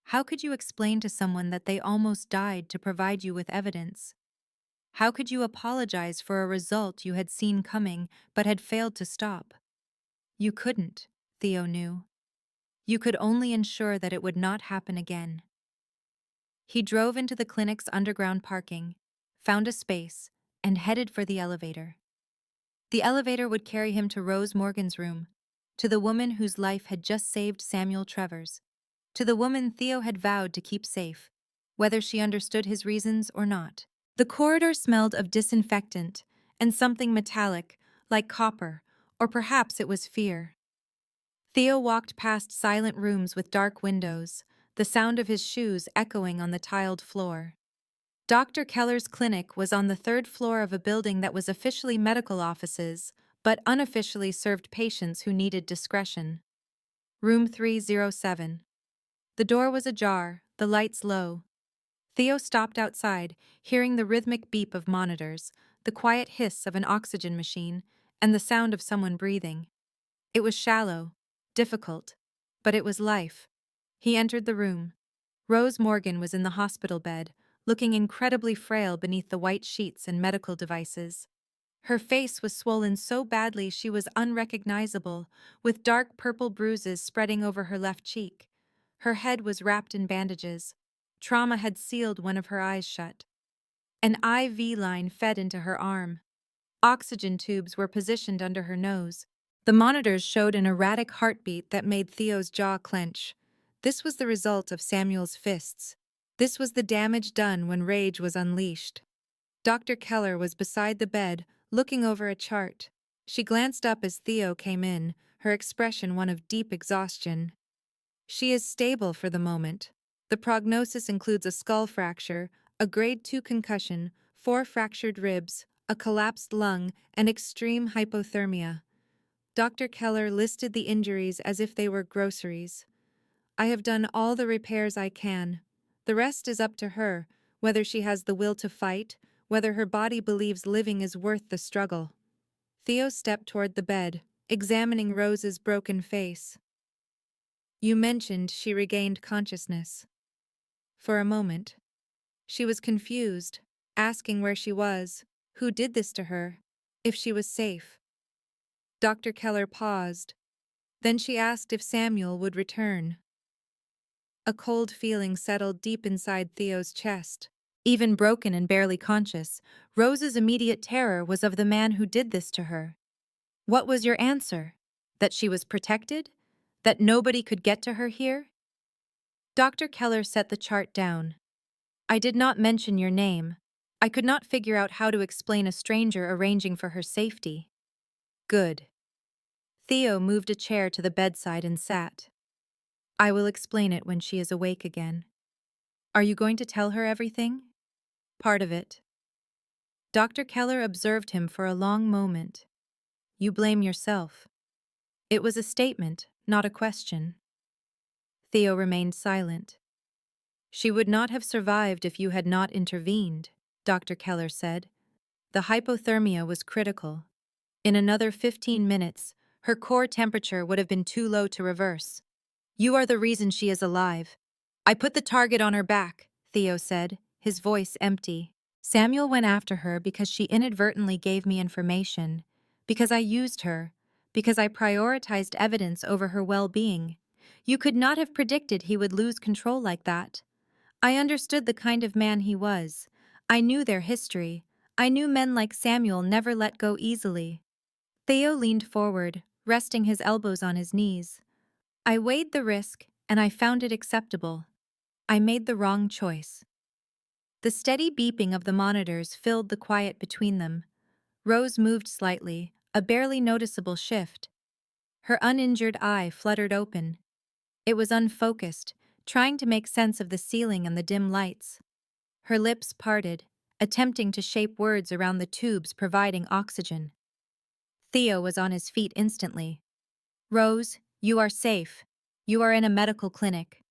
How could you explain to someone that they almost died to provide you with evidence? How could you apologize for a result you had seen coming but had failed to stop? You couldn't, Theo knew. You could only ensure that it would not happen again. He drove into the clinic's underground parking, found a space, and headed for the elevator. The elevator would carry him to Rose Morgan's room, to the woman whose life had just saved Samuel Trevor's, to the woman Theo had vowed to keep safe, whether she understood his reasons or not. The corridor smelled of disinfectant and something metallic, like copper, or perhaps it was fear. Theo walked past silent rooms with dark windows, the sound of his shoes echoing on the tiled floor. Dr. Keller's clinic was on the third floor of a building that was officially medical offices, but unofficially served patients who needed discretion. Room 307. The door was ajar, the lights low. Theo stopped outside, hearing the rhythmic beep of monitors, the quiet hiss of an oxygen machine, and the sound of someone breathing. It was shallow, difficult, but it was life. He entered the room. Rose Morgan was in the hospital bed, looking incredibly frail beneath the white sheets and medical devices. Her face was swollen so badly she was unrecognizable, with dark purple bruises spreading over her left cheek. Her head was wrapped in bandages. Trauma had sealed one of her eyes shut. An IV line fed into her arm. Oxygen tubes were positioned under her nose. The monitors showed an erratic heartbeat that made Theo's jaw clench. This was the result of Samuel's fists. This was the damage done when rage was unleashed. Dr. Keller was beside the bed, looking over a chart. She glanced up as Theo came in, her expression one of deep exhaustion. She is stable for the moment. The prognosis includes a skull fracture, a grade 2 concussion, 4 fractured ribs, a collapsed lung, and extreme hypothermia. Dr. Keller listed the injuries as if they were groceries. I have done all the repairs I can. The rest is up to her, whether she has the will to fight, whether her body believes living is worth the struggle. Theo stepped toward the bed, examining Rose's broken face. You mentioned she regained consciousness. For a moment. She was confused, asking where she was, who did this to her, if she was safe. Dr. Keller paused. Then she asked if Samuel would return. A cold feeling settled deep inside Theo's chest. Even broken and barely conscious, Rose's immediate terror was of the man who did this to her. What was your answer? That she was protected? That nobody could get to her here? Dr. Keller set the chart down. I did not mention your name. I could not figure out how to explain a stranger arranging for her safety. Good. Theo moved a chair to the bedside and sat. I will explain it when she is awake again. Are you going to tell her everything? Part of it. Dr. Keller observed him for a long moment. You blame yourself. It was a statement, not a question. Theo remained silent. She would not have survived if you had not intervened, Dr. Keller said. The hypothermia was critical. In another 15 minutes, her core temperature would have been too low to reverse. You are the reason she is alive. I put the target on her back, Theo said, his voice empty. Samuel went after her because she inadvertently gave me information, because I used her, because I prioritized evidence over her well-being. You could not have predicted he would lose control like that. I understood the kind of man he was. I knew their history. I knew men like Samuel never let go easily. Theo leaned forward, resting his elbows on his knees. I weighed the risk, and I found it acceptable. I made the wrong choice. The steady beeping of the monitors filled the quiet between them. Rose moved slightly, a barely noticeable shift. Her uninjured eye fluttered open. It was unfocused, trying to make sense of the ceiling and the dim lights. Her lips parted, attempting to shape words around the tubes providing oxygen. Theo was on his feet instantly. Rose, you are safe. You are in a medical clinic.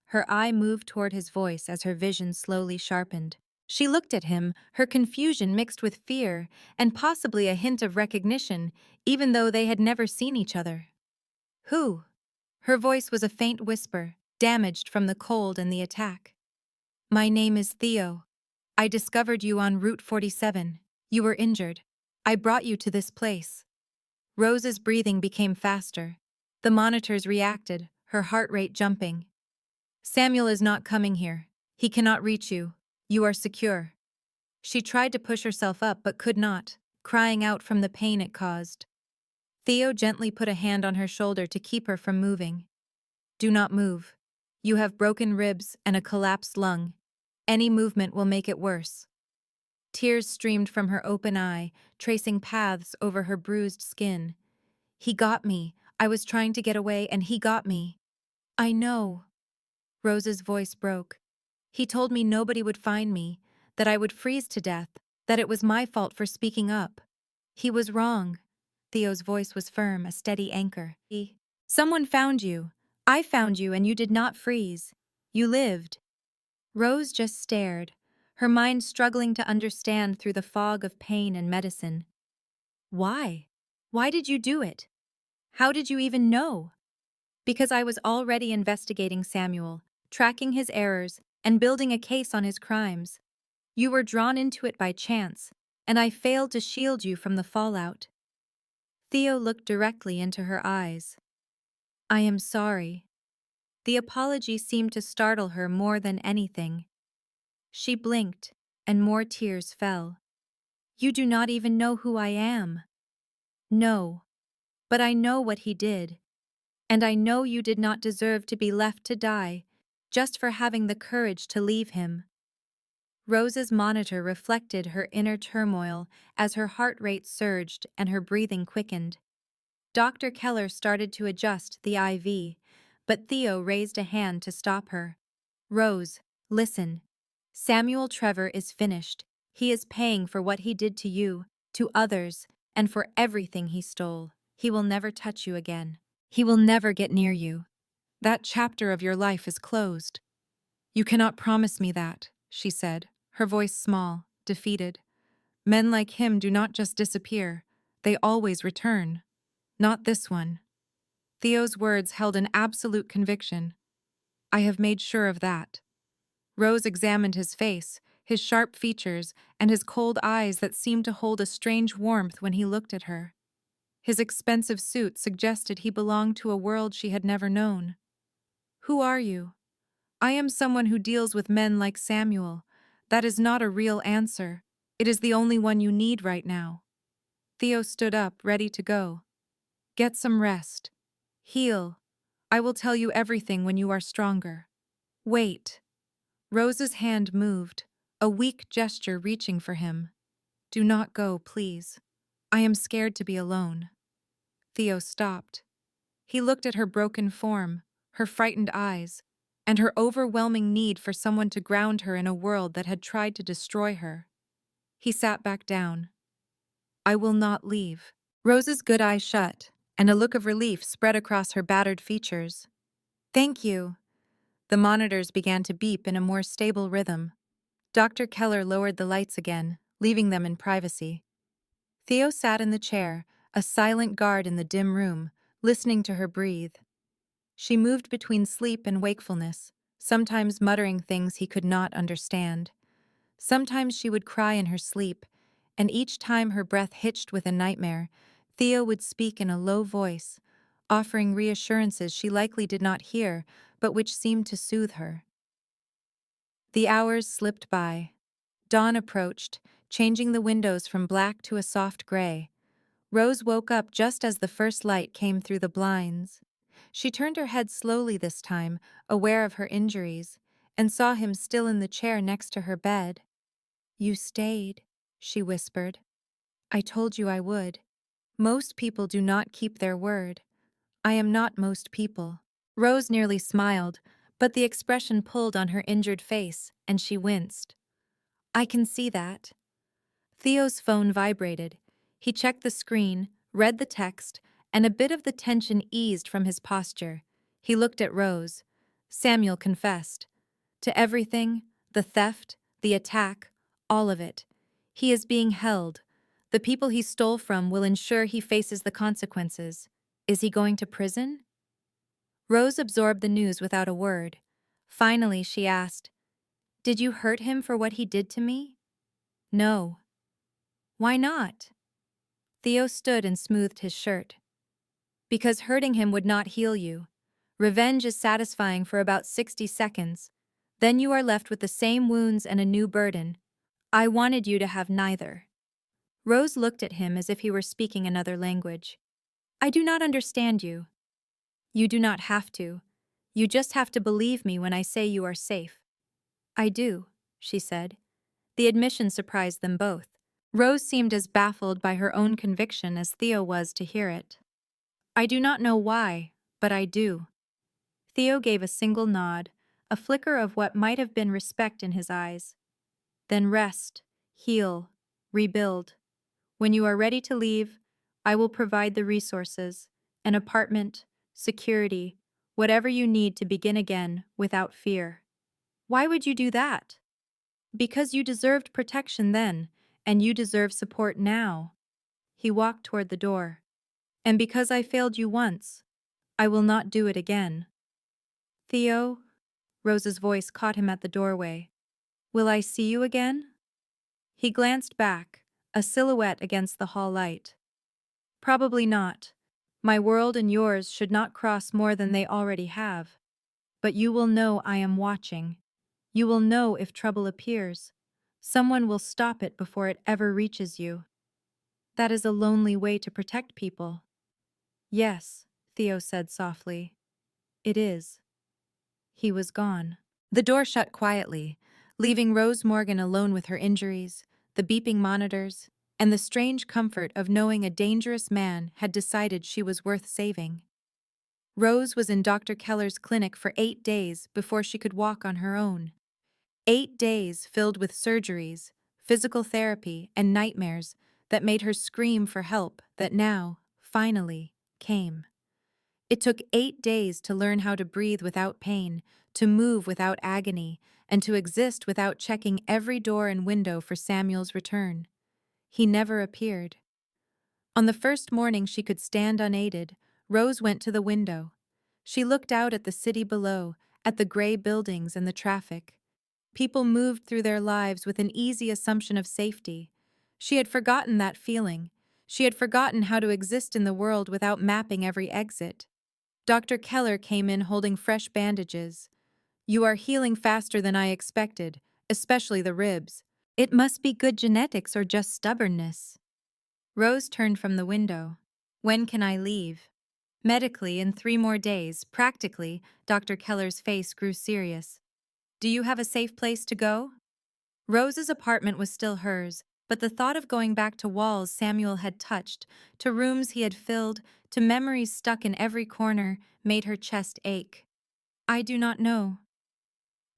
Her eye moved toward his voice as her vision slowly sharpened. She looked at him, her confusion mixed with fear, and possibly a hint of recognition, even though they had never seen each other. Who? Her voice was a faint whisper, damaged from the cold and the attack. My name is Theo. I discovered you on Route 47. You were injured. I brought you to this place. Rose's breathing became faster. The monitors reacted, her heart rate jumping. Samuel is not coming here. He cannot reach you. You are secure. She tried to push herself up but could not, crying out from the pain it caused. Theo gently put a hand on her shoulder to keep her from moving. Do not move. You have broken ribs and a collapsed lung. Any movement will make it worse. Tears streamed from her open eye, tracing paths over her bruised skin. He got me. I was trying to get away and he got me. I know. Rose's voice broke. He told me nobody would find me, that I would freeze to death, that it was my fault for speaking up. He was wrong. Theo's voice was firm, a steady anchor. Someone found you. I found you and you did not freeze. You lived. Rose just stared, her mind struggling to understand through the fog of pain and medicine. Why? Why did you do it? How did you even know? Because I was already investigating Samuel, tracking his errors, and building a case on his crimes. You were drawn into it by chance, and I failed to shield you from the fallout. Theo looked directly into her eyes. I am sorry. The apology seemed to startle her more than anything. She blinked, and more tears fell. You do not even know who I am. No, but I know what he did. And I know you did not deserve to be left to die, just for having the courage to leave him. Rose's monitor reflected her inner turmoil as her heart rate surged and her breathing quickened. Dr. Keller started to adjust the IV, but Theo raised a hand to stop her. Rose, listen. Samuel Trevor is finished. He is paying for what he did to you, to others, and for everything he stole. He will never touch you again. He will never get near you. That chapter of your life is closed. You cannot promise me that, she said, her voice small, defeated. Men like him do not just disappear, they always return. Not this one. Theo's words held an absolute conviction. I have made sure of that. Rose examined his face, his sharp features, and his cold eyes that seemed to hold a strange warmth when he looked at her. His expensive suit suggested he belonged to a world she had never known. Who are you? I am someone who deals with men like Samuel. That is not a real answer. It is the only one you need right now. Theo stood up, ready to go. Get some rest. Heal. I will tell you everything when you are stronger. Wait. Rose's hand moved, a weak gesture reaching for him. Do not go, please. I am scared to be alone. Theo stopped. He looked at her broken form, her frightened eyes, and her overwhelming need for someone to ground her in a world that had tried to destroy her. He sat back down. I will not leave. Rose's good eyes shut, and a look of relief spread across her battered features. Thank you. The monitors began to beep in a more stable rhythm. Dr. Keller lowered the lights again, leaving them in privacy. Theo sat in the chair, a silent guard in the dim room, listening to her breathe. She moved between sleep and wakefulness, sometimes muttering things he could not understand. Sometimes she would cry in her sleep, and each time her breath hitched with a nightmare, Theo would speak in a low voice, offering reassurances she likely did not hear, but which seemed to soothe her. The hours slipped by. Dawn approached, changing the windows from black to a soft gray. Rose woke up just as the first light came through the blinds. She turned her head slowly this time, aware of her injuries, and saw him still in the chair next to her bed. You stayed, she whispered. I told you I would. Most people do not keep their word. I am not most people. Rose nearly smiled, but the expression pulled on her injured face, and she winced. I can see that. Theo's phone vibrated. He checked the screen, read the text, and a bit of the tension eased from his posture. He looked at Rose. Samuel confessed. To everything, the theft, the attack, all of it. He is being held. The people he stole from will ensure he faces the consequences. Is he going to prison? Rose absorbed the news without a word. Finally, she asked, Did you hurt him for what he did to me? No. Why not? Theo stood and smoothed his shirt. Because hurting him would not heal you. Revenge is satisfying for about 60 seconds. Then you are left with the same wounds and a new burden. I wanted you to have neither. Rose looked at him as if he were speaking another language. I do not understand you. You do not have to. You just have to believe me when I say you are safe. I do, she said. The admission surprised them both. Rose seemed as baffled by her own conviction as Theo was to hear it. I do not know why, but I do. Theo gave a single nod, a flicker of what might have been respect in his eyes. Then rest, heal, rebuild. When you are ready to leave, I will provide the resources, an apartment, security, whatever you need to begin again without fear. Why would you do that? Because you deserved protection then, and you deserve support now. He walked toward the door. And because I failed you once, I will not do it again. Theo? Rose's voice caught him at the doorway. Will I see you again? He glanced back, a silhouette against the hall light. Probably not. My world and yours should not cross more than they already have. But you will know I am watching. You will know if trouble appears. Someone will stop it before it ever reaches you. That is a lonely way to protect people. Yes, Theo said softly. It is. He was gone. The door shut quietly, leaving Rose Morgan alone with her injuries, the beeping monitors, and the strange comfort of knowing a dangerous man had decided she was worth saving. Rose was in Dr. Keller's clinic for 8 days before she could walk on her own. 8 days filled with surgeries, physical therapy, and nightmares that made her scream for help that now, finally, came. It took 8 days to learn how to breathe without pain, to move without agony, and to exist without checking every door and window for Samuel's return. He never appeared. On the first morning she could stand unaided, Rose went to the window. She looked out at the city below, at the gray buildings and the traffic. People moved through their lives with an easy assumption of safety. She had forgotten that feeling. She had forgotten how to exist in the world without mapping every exit. Dr. Keller came in holding fresh bandages. You are healing faster than I expected, especially the ribs. It must be good genetics or just stubbornness. Rose turned from the window. When can I leave? Medically, in 3 more days. Practically, Dr. Keller's face grew serious. Do you have a safe place to go? Rose's apartment was still hers, but the thought of going back to walls Samuel had touched, to rooms he had filled, to memories stuck in every corner, made her chest ache. I do not know.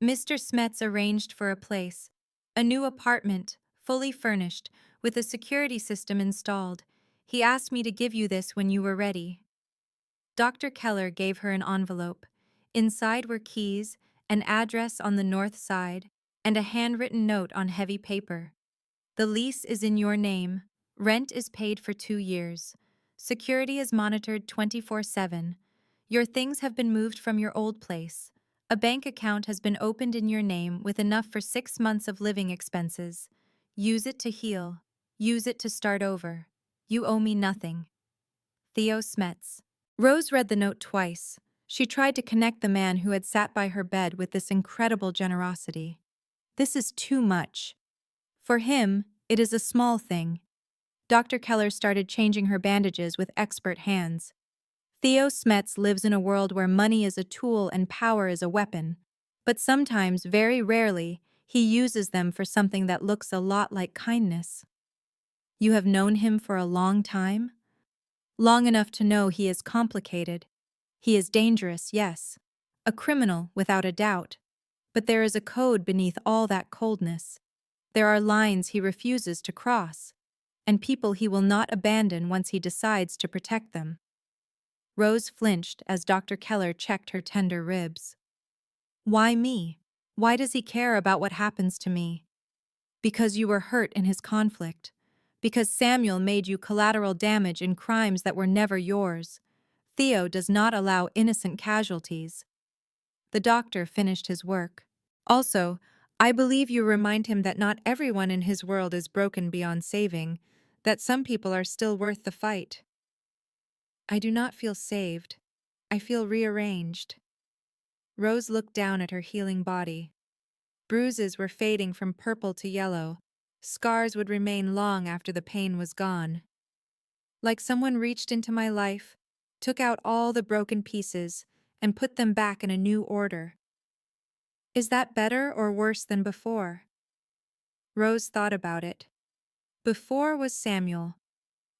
Mr. Smets arranged for a place, a new apartment, fully furnished, with a security system installed. He asked me to give you this when you were ready. Dr. Keller gave her an envelope. Inside were keys, an address on the north side, and a handwritten note on heavy paper. The lease is in your name. Rent is paid for 2 years. Security is monitored 24/7. Your things have been moved from your old place. A bank account has been opened in your name with enough for 6 months of living expenses. Use it to heal. Use it to start over. You owe me nothing. Theo Smets. Rose read the note twice. She tried to connect the man who had sat by her bed with this incredible generosity. This is too much. For him, it is a small thing. Dr. Keller started changing her bandages with expert hands. Theo Smets lives in a world where money is a tool and power is a weapon. But sometimes, very rarely, he uses them for something that looks a lot like kindness. You have known him for a long time? Long enough to know he is complicated. He is dangerous, yes. A criminal, without a doubt. But there is a code beneath all that coldness. There are lines he refuses to cross, and people he will not abandon once he decides to protect them. Rose flinched as Dr. Keller checked her tender ribs. Why me? Why does he care about what happens to me? Because you were hurt in his conflict. Because Samuel made you collateral damage in crimes that were never yours. Theo does not allow innocent casualties. The doctor finished his work. Also, I believe you remind him that not everyone in his world is broken beyond saving, that some people are still worth the fight. I do not feel saved. I feel rearranged. Rose looked down at her healing body. Bruises were fading from purple to yellow. Scars would remain long after the pain was gone. Like someone reached into my life, took out all the broken pieces, and put them back in a new order. Is that better or worse than before? Rose thought about it. Before was Samuel.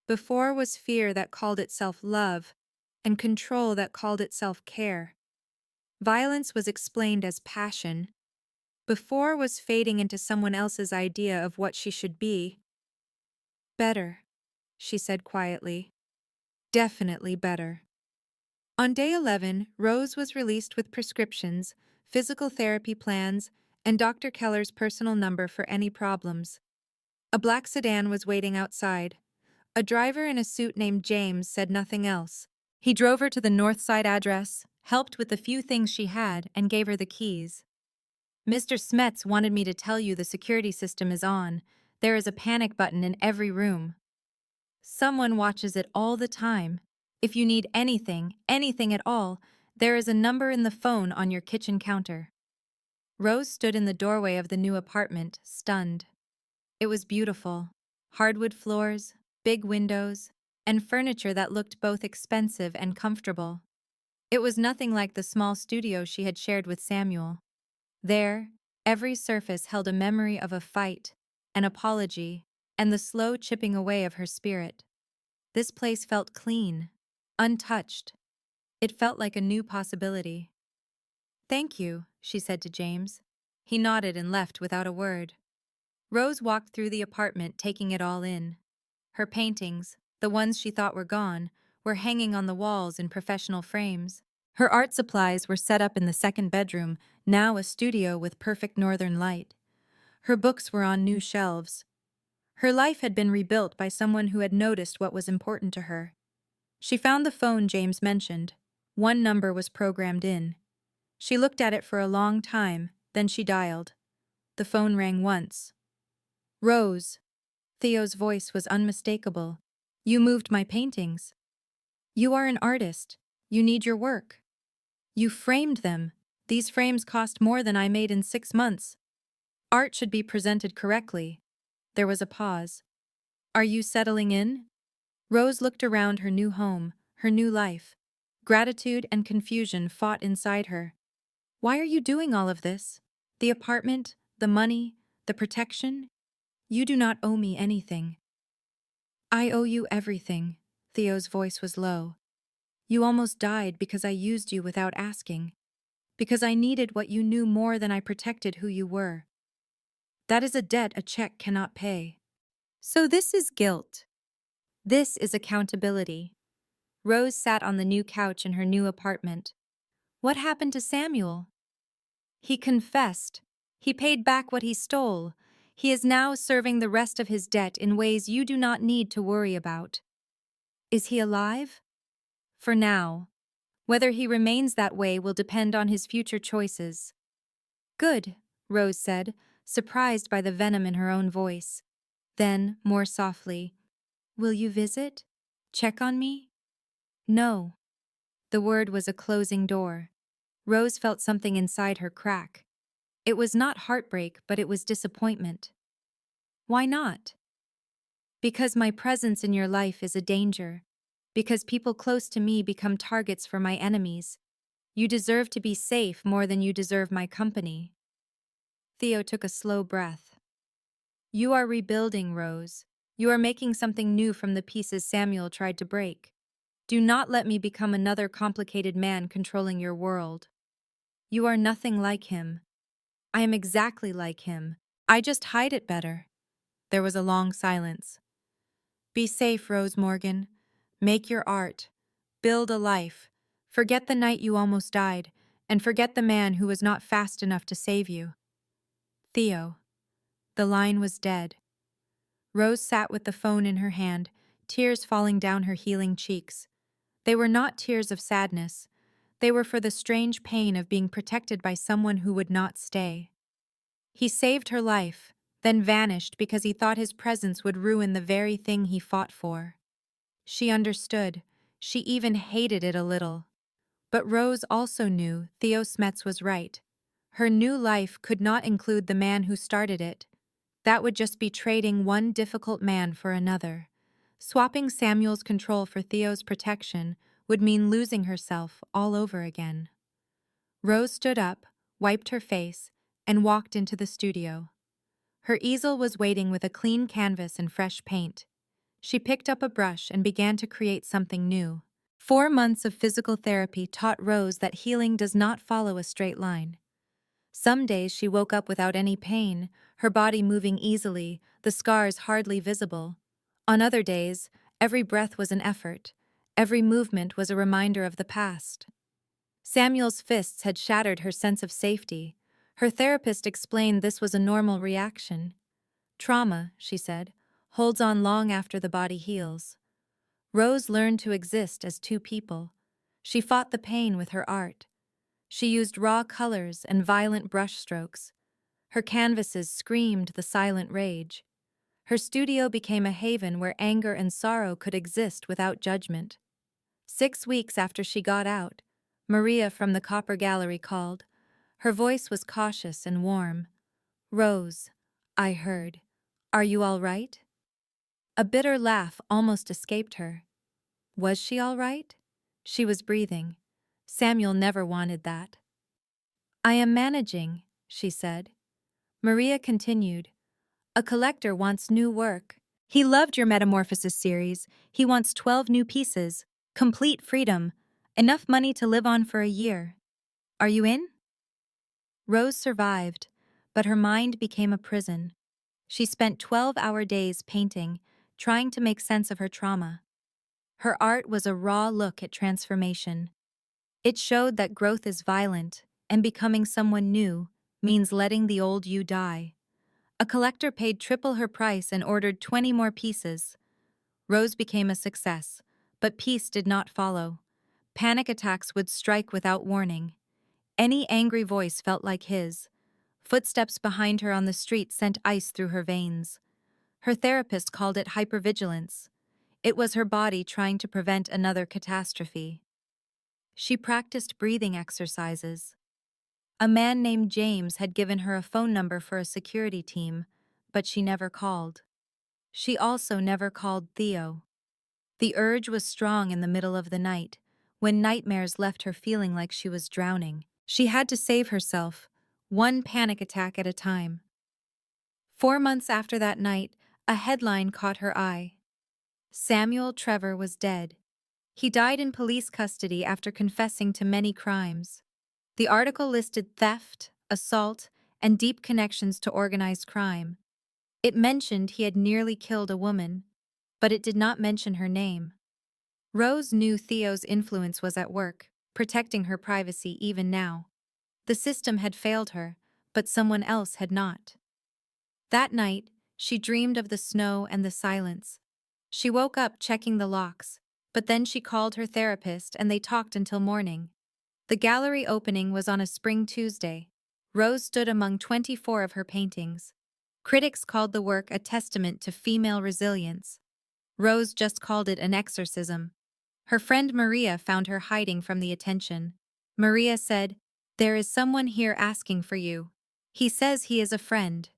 Before was fear that called itself love, and control that called itself care. Violence was explained as passion. Before was fading into someone else's idea of what she should be. Better, she said quietly. Definitely better. On day 11, Rose was released with prescriptions, physical therapy plans, and Dr. Keller's personal number for any problems. A black sedan was waiting outside. A driver in a suit named James said nothing else. He drove her to the North Side address, helped with the few things she had, and gave her the keys. Mr. Smets wanted me to tell you the security system is on. There is a panic button in every room. Someone watches it all the time. If you need anything, anything at all, there is a number in the phone on your kitchen counter. Rose stood in the doorway of the new apartment, stunned. It was beautiful. Hardwood floors, big windows, and furniture that looked both expensive and comfortable. It was nothing like the small studio she had shared with Samuel. There, every surface held a memory of a fight, an apology, and the slow chipping away of her spirit. This place felt clean, untouched. It felt like a new possibility. "Thank you," she said to James. He nodded and left without a word. Rose walked through the apartment, taking it all in. Her paintings, the ones she thought were gone, were hanging on the walls in professional frames. Her art supplies were set up in the second bedroom, now a studio with perfect northern light. Her books were on new shelves. Her life had been rebuilt by someone who had noticed what was important to her. She found the phone James mentioned. One number was programmed in. She looked at it for a long time, then she dialed. The phone rang once. "Rose." Theo's voice was unmistakable. "You moved my paintings. You are an artist. You need your work. You framed them. These frames cost more than I made in 6 months. Art should be presented correctly." There was a pause. "Are you settling in?" Rose looked around her new home, her new life. Gratitude and confusion fought inside her. "Why are you doing all of this? The apartment, the money, the protection? You do not owe me anything." "I owe you everything." Theo's voice was low. "You almost died because I used you without asking. Because I needed what you knew more than I protected who you were. That is a debt a check cannot pay." So this is guilt. This is accountability. Rose sat on the new couch in her new apartment. What happened to Samuel? He confessed. He paid back what he stole. He is now serving the rest of his debt in ways you do not need to worry about. Is he alive? For now. Whether he remains that way will depend on his future choices. "Good," Rose said, surprised by the venom in her own voice. Then, more softly, "Will you visit? Check on me?" "No." The word was a closing door. Rose felt something inside her crack. It was not heartbreak, but it was disappointment. "Why not?" "Because my presence in your life is a danger. Because people close to me become targets for my enemies. You deserve to be safe more than you deserve my company." Theo took a slow breath. "You are rebuilding, Rose. You are making something new from the pieces Samuel tried to break. Do not let me become another complicated man controlling your world. You are nothing like him. I am exactly like him. I just hide it better." There was a long silence. "Be safe, Rose Morgan. Make your art. Build a life. Forget the night you almost died, and forget the man who was not fast enough to save you." Theo. The line was dead. Rose sat with the phone in her hand, tears falling down her healing cheeks. They were not tears of sadness. They were for the strange pain of being protected by someone who would not stay. He saved her life, then vanished because he thought his presence would ruin the very thing he fought for. She understood. She even hated it a little. But Rose also knew Theo Smets was right. Her new life could not include the man who started it. That would just be trading one difficult man for another. Swapping Samuel's control for Theo's protection would mean losing herself all over again. Rose stood up, wiped her face, and walked into the studio. Her easel was waiting with a clean canvas and fresh paint. She picked up a brush and began to create something new. 4 months of physical therapy taught Rose that healing does not follow a straight line. Some days she woke up without any pain, her body moving easily, the scars hardly visible. On other days, every breath was an effort. Every movement was a reminder of the past. Samuel's fists had shattered her sense of safety. Her therapist explained this was a normal reaction. Trauma, she said, holds on long after the body heals. Rose learned to exist as two people. She fought the pain with her art. She used raw colors and violent brushstrokes. Her canvases screamed the silent rage. Her studio became a haven where anger and sorrow could exist without judgment. 6 weeks after she got out, Maria from the Copper Gallery called. Her voice was cautious and warm. "Rose, I heard. Are you all right?" A bitter laugh almost escaped her. Was she all right? She was breathing. Samuel never wanted that. "I am managing," she said. Maria continued. "A collector wants new work. He loved your Metamorphosis series. He wants 12 new pieces. Complete freedom. Enough money to live on for a year. Are you in?" Rose survived, but her mind became a prison. She spent 12-hour days painting, trying to make sense of her trauma. Her art was a raw look at transformation. It showed that growth is violent, and becoming someone new means letting the old you die. A collector paid triple her price and ordered 20 more pieces. Rose became a success, but peace did not follow. Panic attacks would strike without warning. Any angry voice felt like his. Footsteps behind her on the street sent ice through her veins. Her therapist called it hypervigilance. It was her body trying to prevent another catastrophe. She practiced breathing exercises. A man named James had given her a phone number for a security team, but she never called. She also never called Theo. The urge was strong in the middle of the night, when nightmares left her feeling like she was drowning. She had to save herself, one panic attack at a time. 4 months after that night, a headline caught her eye. Samuel Trevor was dead. He died in police custody after confessing to many crimes. The article listed theft, assault, and deep connections to organized crime. It mentioned he had nearly killed a woman, but it did not mention her name. Rose knew Theo's influence was at work, protecting her privacy even now. The system had failed her, but someone else had not. That night, she dreamed of the snow and the silence. She woke up checking the locks, but then she called her therapist and they talked until morning. The gallery opening was on a spring Tuesday. Rose stood among 24 of her paintings. Critics called the work a testament to female resilience. Rose just called it an exorcism. Her friend Maria found her hiding from the attention. Maria said, "There is someone here asking for you. He says he is a friend."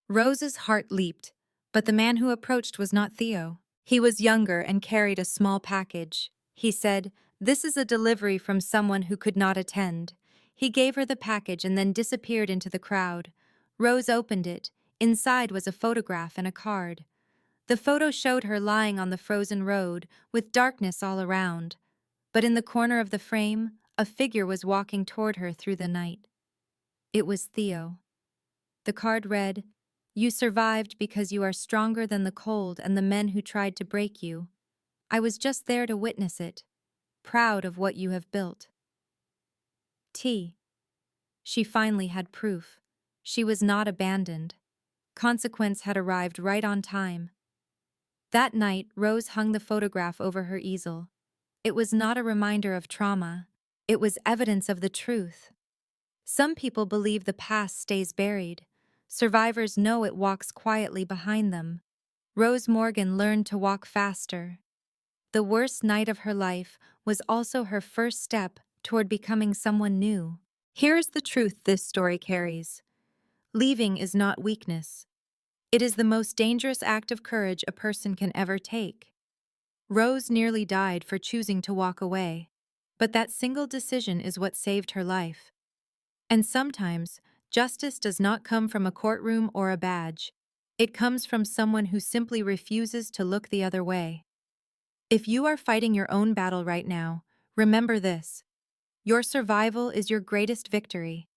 Rose's heart leaped, but the man who approached was not Theo. He was younger and carried a small package. He said, "This is a delivery from someone who could not attend." He gave her the package and then disappeared into the crowd. Rose opened it. Inside was a photograph and a card. The photo showed her lying on the frozen road, with darkness all around. But in the corner of the frame, a figure was walking toward her through the night. It was Theo. The card read, "You survived because you are stronger than the cold and the men who tried to break you. I was just there to witness it, proud of what you have built." T. She finally had proof. She was not abandoned. Consequence had arrived right on time. That night, Rose hung the photograph over her easel. It was not a reminder of trauma. It was evidence of the truth. Some people believe the past stays buried. Survivors know it walks quietly behind them. Rose Morgan learned to walk faster. The worst night of her life was also her first step toward becoming someone new. Here is the truth this story carries. Leaving is not weakness. It is the most dangerous act of courage a person can ever take. Rose nearly died for choosing to walk away, but that single decision is what saved her life. And sometimes, justice does not come from a courtroom or a badge. It comes from someone who simply refuses to look the other way. If you are fighting your own battle right now, remember this. Your survival is your greatest victory.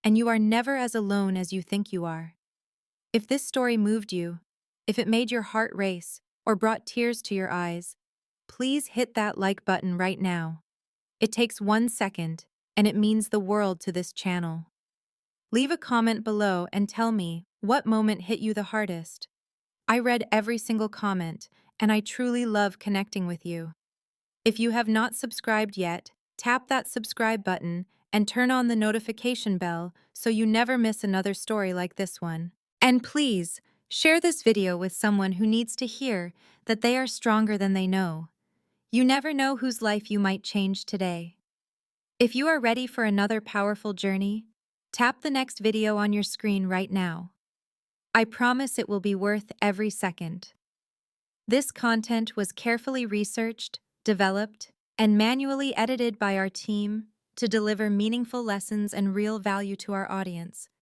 and you are never as alone as you think you are. If this story moved you, if it made your heart race, or brought tears to your eyes, please hit that like button right now. It takes 1 second, and it means the world to this channel. Leave a comment below and tell me what moment hit you the hardest. I read every single comment, and I truly love connecting with you. If you have not subscribed yet, tap that subscribe button and turn on the notification bell so you never miss another story like this one. And please, share this video with someone who needs to hear that they are stronger than they know. You never know whose life you might change today. If you are ready for another powerful journey, tap the next video on your screen right now. I promise it will be worth every second. This content was carefully researched, developed, and manually edited by our team to deliver meaningful lessons and real value to our audience.